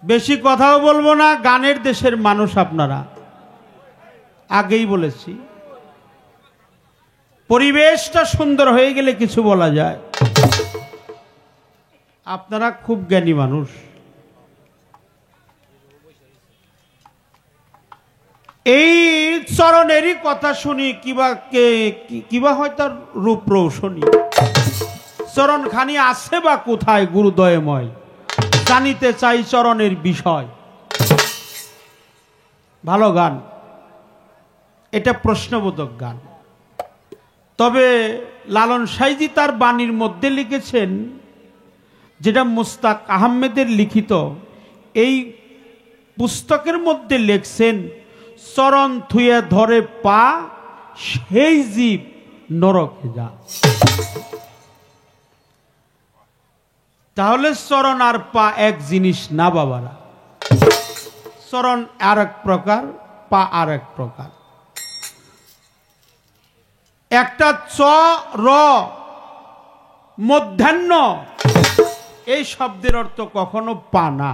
বেশি কথাও বলবো না, গানের দেশের মানুষ আপনারা, আগেই বলেছি। পরিবেশটা সুন্দর হয়ে গেলে কিছু বলা যায়। আপনারা খুব জ্ঞানী মানুষ। এই চরণেরই কথা শুনি কিবা হয় তার রূপ রৌশনী। চরণ খানি আছে বা কোথায় গুরুদয়ময়, জানিতে চাই চরণের বিষয়। ভালো গান, এটা প্রশ্নবোধক গান। তবে লালন সাইজি তার বাণীর মধ্যে লিখেছেন, যেটা মুস্তাক আহমেদের লিখিত, এই পুস্তকের মধ্যে লিখছেন, চরণ থুয়ে ধরে পা সেই জীব নরকে যা। তাহলে চরণ আর পা এক জিনিস না বাবারা। চরণ আর এক প্রকার, পা আর এক প্রকার। একটা চ র মধ্যাহ্ন, এই শব্দের অর্থ কখনো পা না,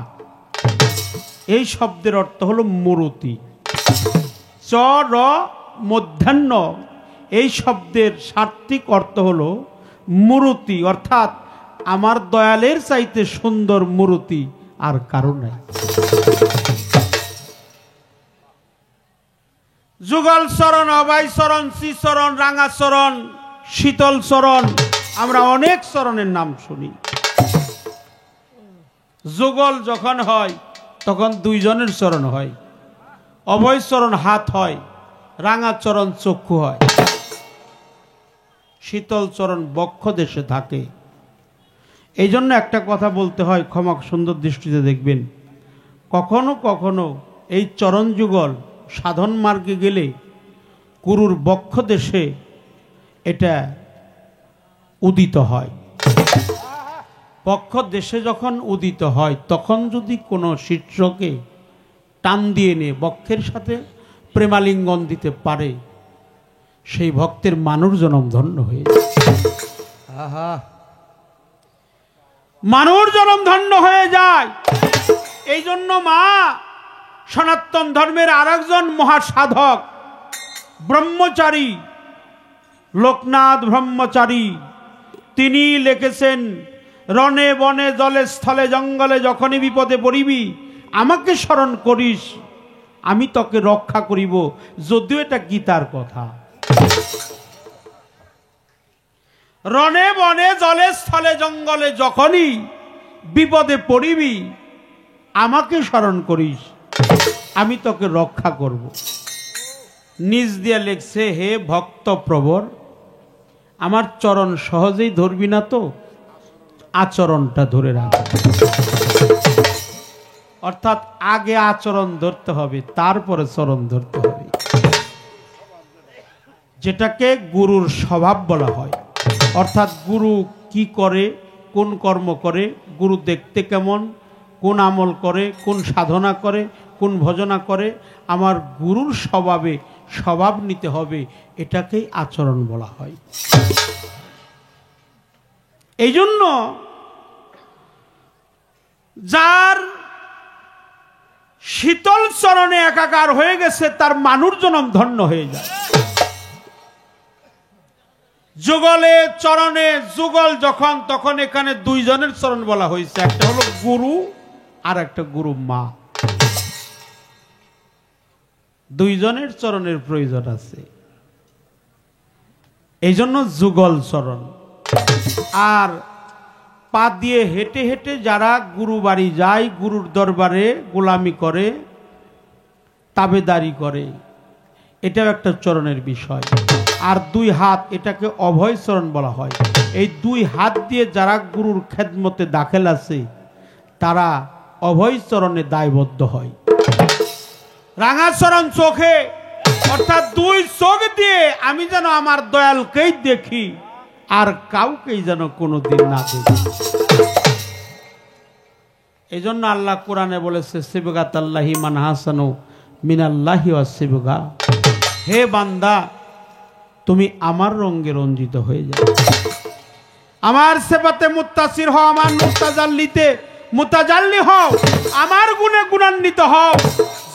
এই শব্দের অর্থ হলো মূরতি। চ র মধ্যাহ্ন, এই শব্দের সার্থিক অর্থ হলো মূরতি, অর্থাৎ আমার দয়ালের চাইতে সুন্দর মূরতি আর কারো নাই। যুগল চরণ, অভয় চরণ, শ্রীচরণ, রাঙা চরণ, শীতল চরণ, আমরা অনেক চরণের নাম শুনি। যুগল যখন হয় তখন দুইজনের চরণ হয়, অভয় চরণ হাত হয়, রাঙা চরণ চক্ষু হয়, শীতল চরণ বক্ষ দেশে থাকে। এই জন্য একটা কথা বলতে হয়, ক্ষমা সুন্দর দৃষ্টিতে দেখবেন। কখনো কখনো এই চরণ যুগল সাধন মার্গে গেলে গুরুর বক্ষ দেশে এটা উদিত হয়। বক্ষ দেশে যখন উদিত হয়, তখন যদি কোনো শিষ্যকে টান দিয়ে নিয়ে বক্ষের সাথে প্রেমালিঙ্গন দিতে পারে, সেই ভক্তের মানুষ জনম ধন্য হয়ে যায়। মানুষ জনম ধন্য হয়ে যায়। এই জন্য মা সনাতন ধর্মের আরেকজন মহাসাধক ব্রহ্মচারী, লোকনাথ ব্রহ্মচারী, তিনি লিখেছেন, রণে বনে জলে স্থলে জঙ্গলে যখনই বিপদে পড়িবি আমাকে স্মরণ করিস, আমি তোকে রক্ষা করিব। যদিও এটা গীতার কথা। রণে বনে জলে স্থলে জঙ্গলে যখনই বিপদে পড়িবি আমাকে স্মরণ করিস, আমি তোকে রক্ষা করব। নিজ দিয়ে লেখছে, হে ভক্ত প্রবর, আমার চরণ সহজেই ধরবি না তো, আচরণটা ধরে রাখ। অর্থাৎ আগে আচরণ ধরতে হবে, তারপরে চরণ ধরতে হবে, যেটাকে গুরুর স্বভাব বলা হয়। অর্থাৎ গুরু কি করে, কোন কর্ম করে, গুরু দেখতে কেমন, কোন আমল করে, কোন সাধনা করে, কোন ভজনা করে, আমার গুরুর স্বভাবে স্বভাব নিতে হবে, এটাকেই আচরণ বলা হয়। এই জন্য যার শীতল চরণে একাকার হয়ে গেছে তার মানুষ জনম ধন্য হয়ে যায়। যুগলে চরণে যুগল যখন, তখন এখানে দুইজনের চরণ বলা হয়েছে, একটা হলো গুরু আর একটা গুরু মা। দুইজনের চরণের প্রয়োজন আছে, এই জন্য যুগল চরণ। আর পা দিয়ে হেঁটে হেঁটে যারা গুরু বাড়ি যায়, গুরুর দরবারে গোলামি করে, তাবেদারি করে, এটাও একটা চরণের বিষয়। আর দুই হাত, এটাকে অভয় চরণ বলা হয়। এই দুই হাত দিয়ে যারা গুরুর খেদমতে দাখিল আছে তারা অভয় চরণে দায়বদ্ধ হয়। রাঙাচরণ চোখে, অর্থাৎ দুই চোখ দিয়ে আমি যেন আমার দয়ালকেই দেখি, আর কাউকেই যেন কোনোদিন না দেখি। এই জন্য আল্লাহ কোরআনে বলেছে, সিবগাত আল্লাহি মান হাসানু মিনাল্লাহি ওয়া সিবগা, হে বান্দা তুমি আমার রঙে রঞ্জিত হয়ে যাও, আমার সেবাতে মুত্তাসির হও, আমার মুস্তাজাল্লিতে মুতাজাল্লি হও, আমার গুণে গুণান্বিত হও।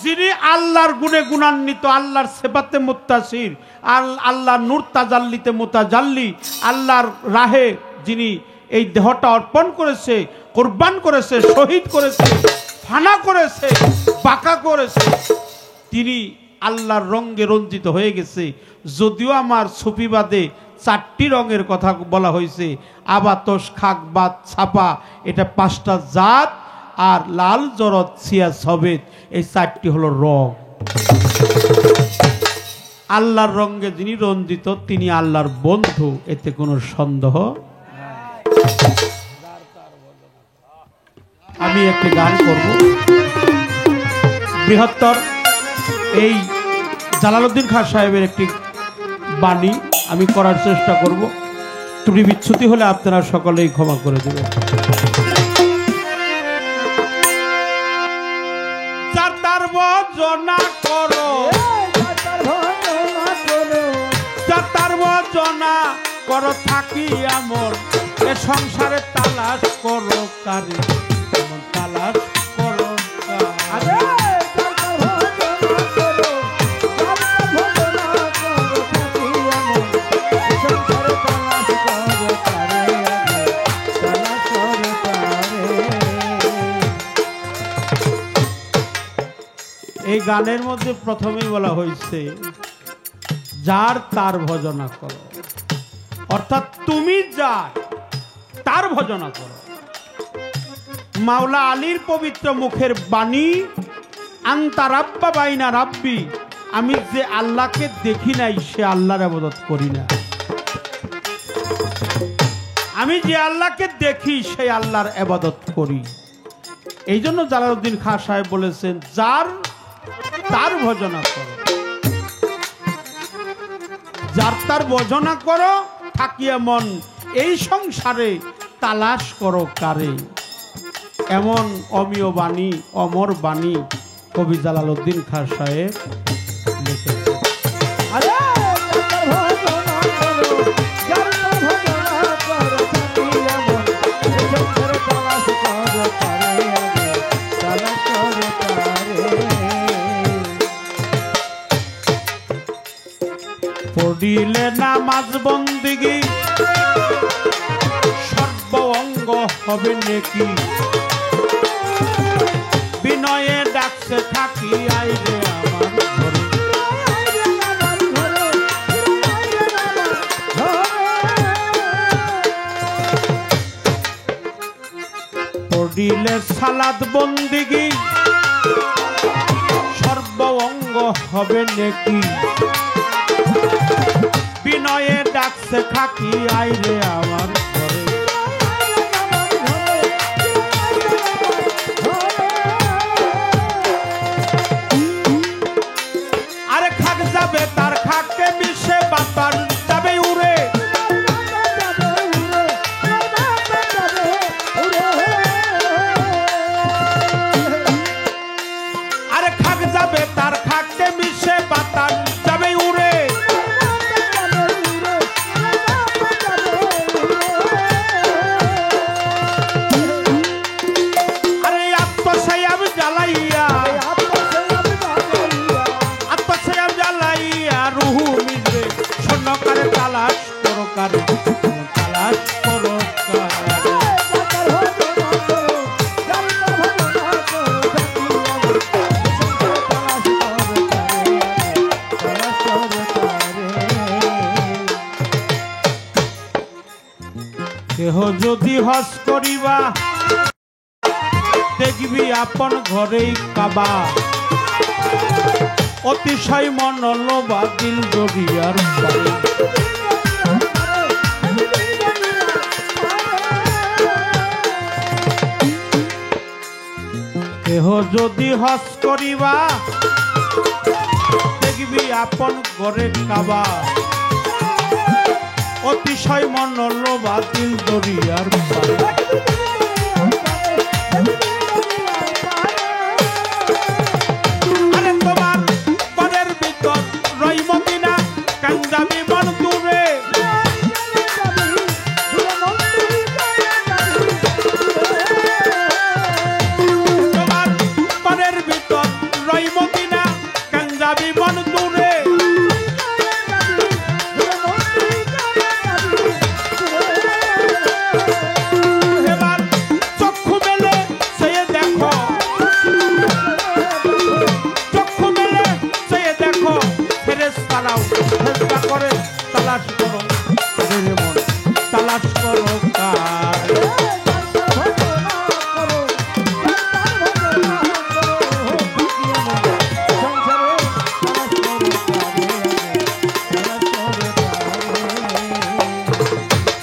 যিনি আল্লাহর গুণে গুণান্বিত, আল্লাহর সেবাতে মুত্তাসির, আল্লাহর নূর তাজাল্লিতে মুতাজাল্লি, আল্লাহর রাহে যিনি এই দেহটা অর্পণ করেছে, কুরবান করেছে, শহীদ করেছে, ফানা করেছে, বাঁকা করেছে, তিনি আল্লাহর রঙে রঞ্জিত হয়ে গেছে। যদিও আমার সুফিবাদে 4টি রঙের কথা বলা হয়েছে, আবাতস, খাকবাত, ছাপা, এটা 5টা জাত, আর লাল, জরদ, সিয়া, সবেদ, এই 4টি হলো রং। আল্লাহর রঙে যিনি রঞ্জিত তিনি আল্লাহর বন্ধু, এতে কোনো সন্দেহ। আমি একটি গান করব, বৃহত্তর এই জালালউদ্দিন খান সাহেবের একটি বাণী আমি করার চেষ্টা করব। ত্রুটি বিচ্যুতি হলে আপনারা সকলেই ক্ষমা করে দেবেন। যাতার বজনা করো, যাতার বজনা করো থাকি এমন, এ সংসারে তালাশ করো কারে, এমন তালাশ করো কারে। এই গানের মধ্যে প্রথমেই বলা হয়েছে যার তার ভজনা করো, অর্থাৎ তুমি যার তার ভজনা করো। মাওলা আলীর পবিত্র মুখের বাণী, আন্তা রাব্বা বাইনা রাব্বি, আমি যে আল্লাহকে দেখি নাই সে আল্লাহর ইবাদত করি না, আমি যে আল্লাহকে দেখি সেই আল্লাহর ইবাদত করি। এই জন্য জালালউদ্দিন খান সাহেব বলেছেন যার তার ভজনা করো, যার তার ভজনা করো থাকিয়া মন, এই সংসারে তালাশ করো কারে। এমন অমীয় বাণী, অমর বাণী কবি জালালউদ্দিন খান সাহেব লিখেছেন। পড়িলে নামাজ বন্দিগি সর্ব অঙ্গ হবে নেকি, বিনয়ে ডাকছে থাকি আইরে আমার ঘরে। পড়িলে সালাত বন্দিগি সর্ব অঙ্গ হবে নেকি, বিনয়ে ডাকছে থাকি আইরে আমার ঘরে। আরে খাক যাবে তার খাকে মিশে বাতাস যাবে উড়ে, আরে খাক যাবে তার খাকে মিশে বাতাস যাবে উড়ে। কারে তালাশ করো কারে। কেহ যদি হজ করিবা দেখবি আপন ঘরেই কাবা, অতিশয় মন লোবা দিল জড়িয়ার পারে। কেহ যদি হজ করিবা দেখবি আপন ঘরে কাবা, অতিশয় মন লোবা দিল জড়িয়ার পারে। আরে তোমার পরের ভিতর রই মদিনা, কেন যাবি মন দূরে? তোমার পরের ভিতর রই মদিনা, কেন যাবি মন দূরে? করে তালাশ করো মন, তালাশ করো কারে।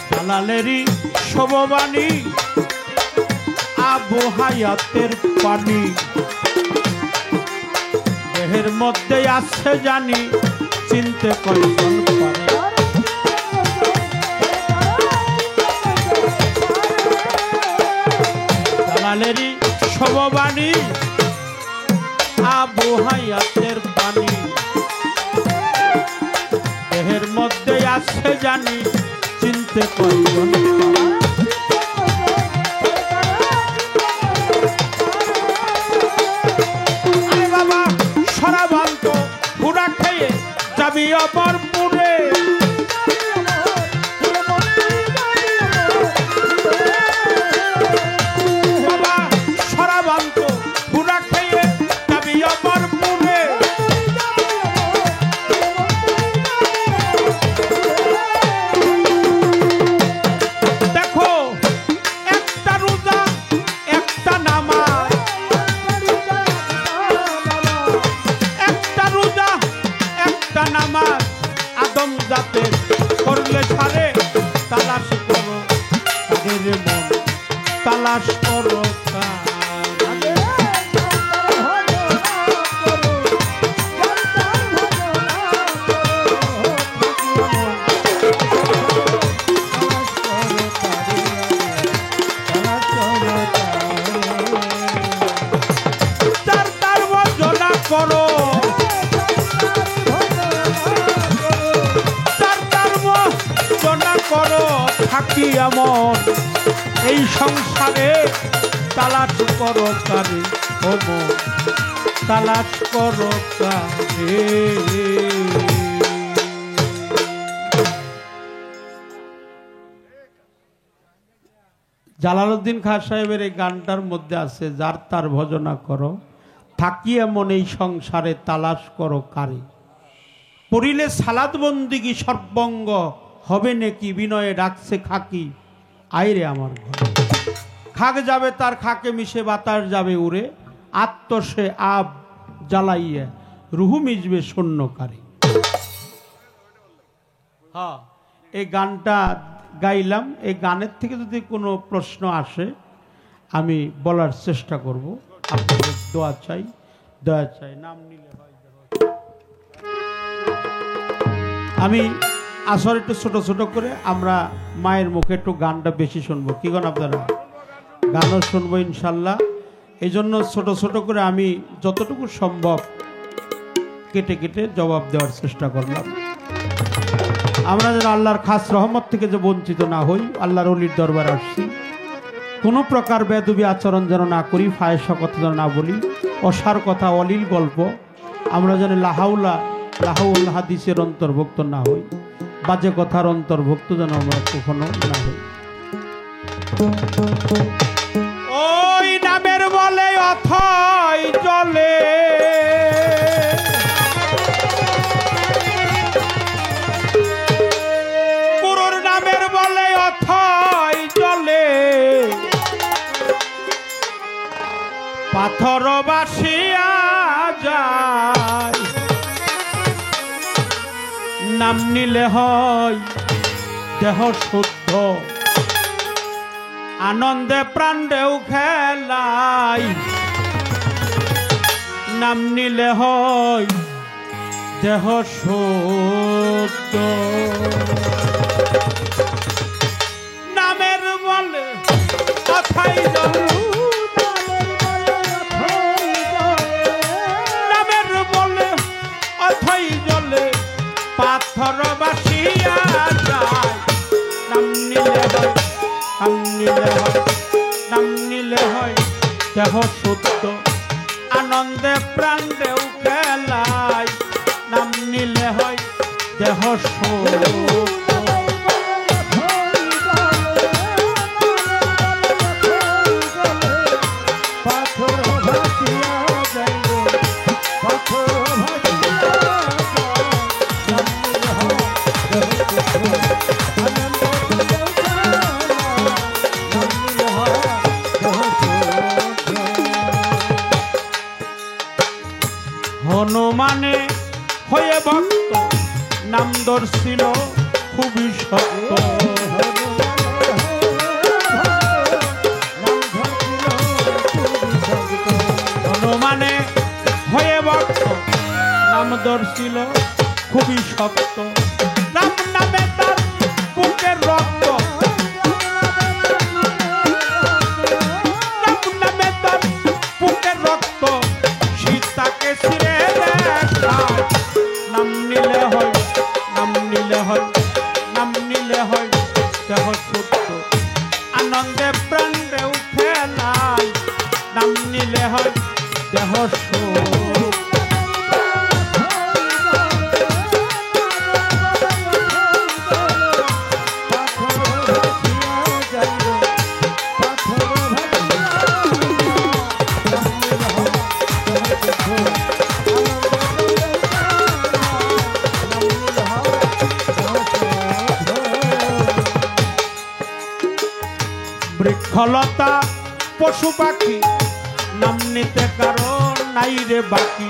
জালালেরই শোভবাণী আবু হায়াতের পানি, দেহের মধ্যে আছে জানি চিনতে কয়জন পারে। জালালেরই শোভবাণী আবু হায়াতের পানি, দেহের মধ্যে আছে জানি চিনতে কয়জন পারে। আরে বাবা সরাবান্ত ঘুরা খেয়ে যাবি অমরপুরে, বাবা সরাবান্ত ঘুরা খেয়ে যাবি অমরপুরে। দেখো একটা রোজা একটা নামাজ, একটা রোজা একটা নামাজ আদম জাতে করলে ছাড়ে। তালাশ করো তাদের মন, তালাশ করো কারে। তার বর্জনা করো, করো থাকি এমন এই সংসারে। তালাশ করো কারে ও মন, তালাশ করো কারে। জালালউদ্দিন খাঁ সাহেবের এই গানটার মধ্যে আছে, যার তার ভজনা করো থাকি এমন এই সংসারে, তালাশ করো কারে। পড়িলে সালাদ বন্দিগি সর্বঙ্গ হবে নাকি, বিনয়ে ডাকছে খাকি আইরে আমার ঘরে। খাক যাবে তার খাকে মিশে বাতাস যাবে উড়ে, আত্ম সে আব জ্বালাইয়া রুহু মিজবে শূন্যকারে। হ্যাঁ, এই গানটা গাইলাম। এই গানের থেকে যদি কোনো প্রশ্ন আসে আমি বলার চেষ্টা করব। আপনাদের দোয়া চাই, দয়া চাই। নাম নিলে হয়। আমি আসর একটু ছোট ছোট করে আমরা মায়ের মুখে একটু গানটা বেশি শুনবো। কি গান আপনারা? গানও শুনবো ইনশাল্লাহ। এই জন্য ছোট ছোট করে আমি যতটুকু সম্ভব কেটে কেটে জবাব দেওয়ার চেষ্টা করলাম। আমরা যেন আল্লাহর খাস রহমত থেকে যে বঞ্চিত না হই, আল্লাহর অলির দরবারে আসছি, কোনো প্রকার বেদবি আচরণ যেন না করি, ফায়সা কথা যেন না বলি, অসার কথা, অলিল গল্প আমরা যেন লাহাউল হাদিসের অন্তর্ভুক্ত না হই। বাজে কথার অন্তর্ভুক্ত যেন আমরা কখনো না হই। ওই নামের বলে অথই জলে গুরুর নামের বলে অথই জলে পাথর বাসিয়া যায় নাম নিলে হয় দেহ শুদ্ধ আনন্দে প্রাণেও খেলাই নাম নিলে হয় দেহ শুদ্ধ নামের বলে কথাই নামের বলে অথই জলে পাথর বাসিয়া যায় নাম নিলে হয় নাম নিলে হয় নাম নিলে হয় দেহ শুদ্ধ আনন্দে প্রাণেও খেলাই নাম নিলে হয় দেহ শুদ্ধ হনুমানে হয়ে ভক্ত নাম ধরছিল খুবই শক্ত হনুমানে হয়ে ভক্ত নাম ধরছিল খুবই শক্ত নাম নামে তার বুকের রক্ত নাম নামে তার বুকের রক্ত সীতাকে ছিঁড়ে নাম নিলে হয় নাম নিলে হয় নাম নিলে হয় দেহ শুদ্ধ আনন্দে প্রাণে উঠে নাই নাম নিলে হয় দেহ শুদ্ধ বৃক্ষলতা পশু পাখি নাম নিতে কারণ নাই রে বাকি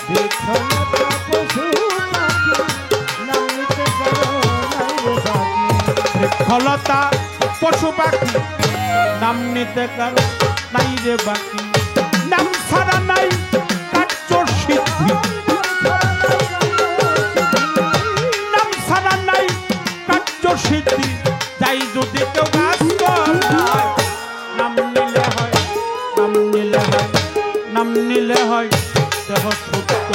বৃক্ষলতা পশু পাখি নাম নিতে কারণ নাই রে বাকি বৃক্ষলতা পশু পাখি নাম নিতে কারণ নাই রে বাকি নাম ছাড়া নাই কার্য সিদ্ধি নাম ছাড়া নাই কার্য সিদ্ধি যাই যদি কেউ গাছ নাম নিলে হয় নাম নিলে হয় নাম নিলে হয় দেহ শুদ্ধ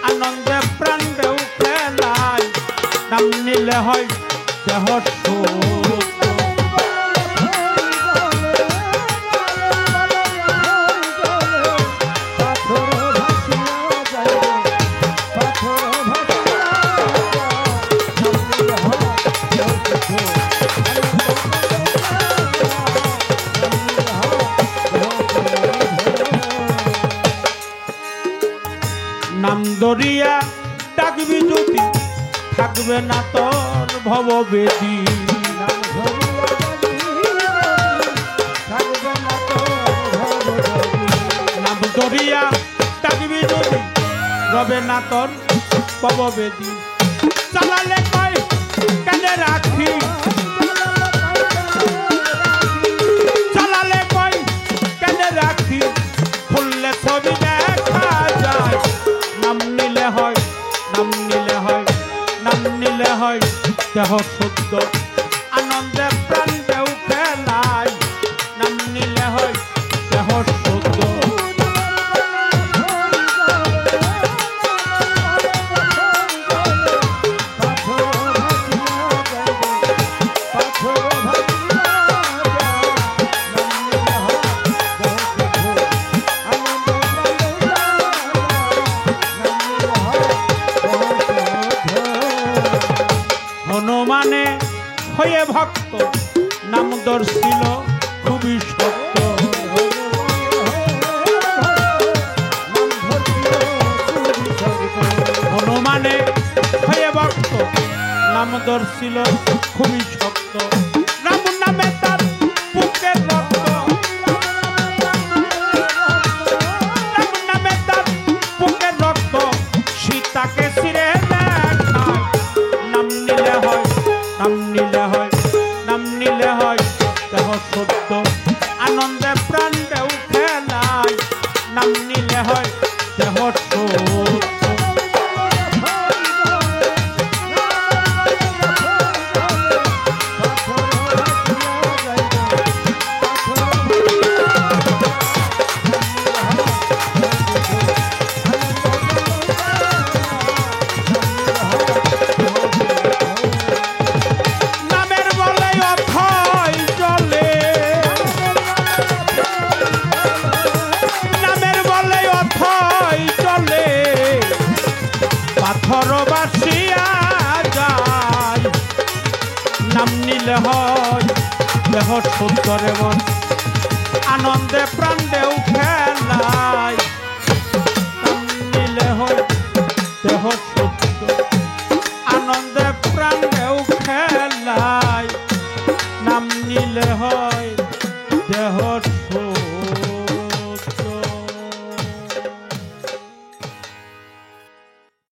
আনন্দে প্রাণে উঠে নাই নাম নিলে হয় দেহ শুদ্ধ নাম ধরিয়া ডাকবি যদি থাকবে না তোর ভববেদী নাম ধরিয়া ডাকবি যদি রবে না তোর ভববেদী চালালে কয় কেনে রাখি চালালে কয় কেনে রাখি খুললে ছবি দেখা যায় নাম নিলে হয় নাম নিলে হয় নাম নিলে হয় দেহ শুদ্ধ আনন্দে প্রাণে উঠে নাই নাম নিলে হয় দেহ শুদ্ধ হয়ে ভক্ত নাম দর্শিল খুবই সত্য। হনুমানে হয়ে ভক্ত নাম দর্শিল খুবই শক্ত। রাম নামে তার বুকের রক্ত, রাম নামে তার বুকের রক্ত, সীতাকে ছিঁড়ে দেয়। নাম নিলে হয়, নাম নিলে হয়, নাম নিলে হয় দেহ সত্য, আনন্দে প্রাণ দেও খেলায়। নাম নিলে হয় দেহ সত্য। পাথর বাসিয়া যায়, নাম নিলে হয় দেহ সুন্দরে মন, আনন্দে প্রাণ দেও খেলায়। নাম নিলে হয় দেহ সত্য, আনন্দে প্রাণ দেও খেলায়। নাম নিলে হয়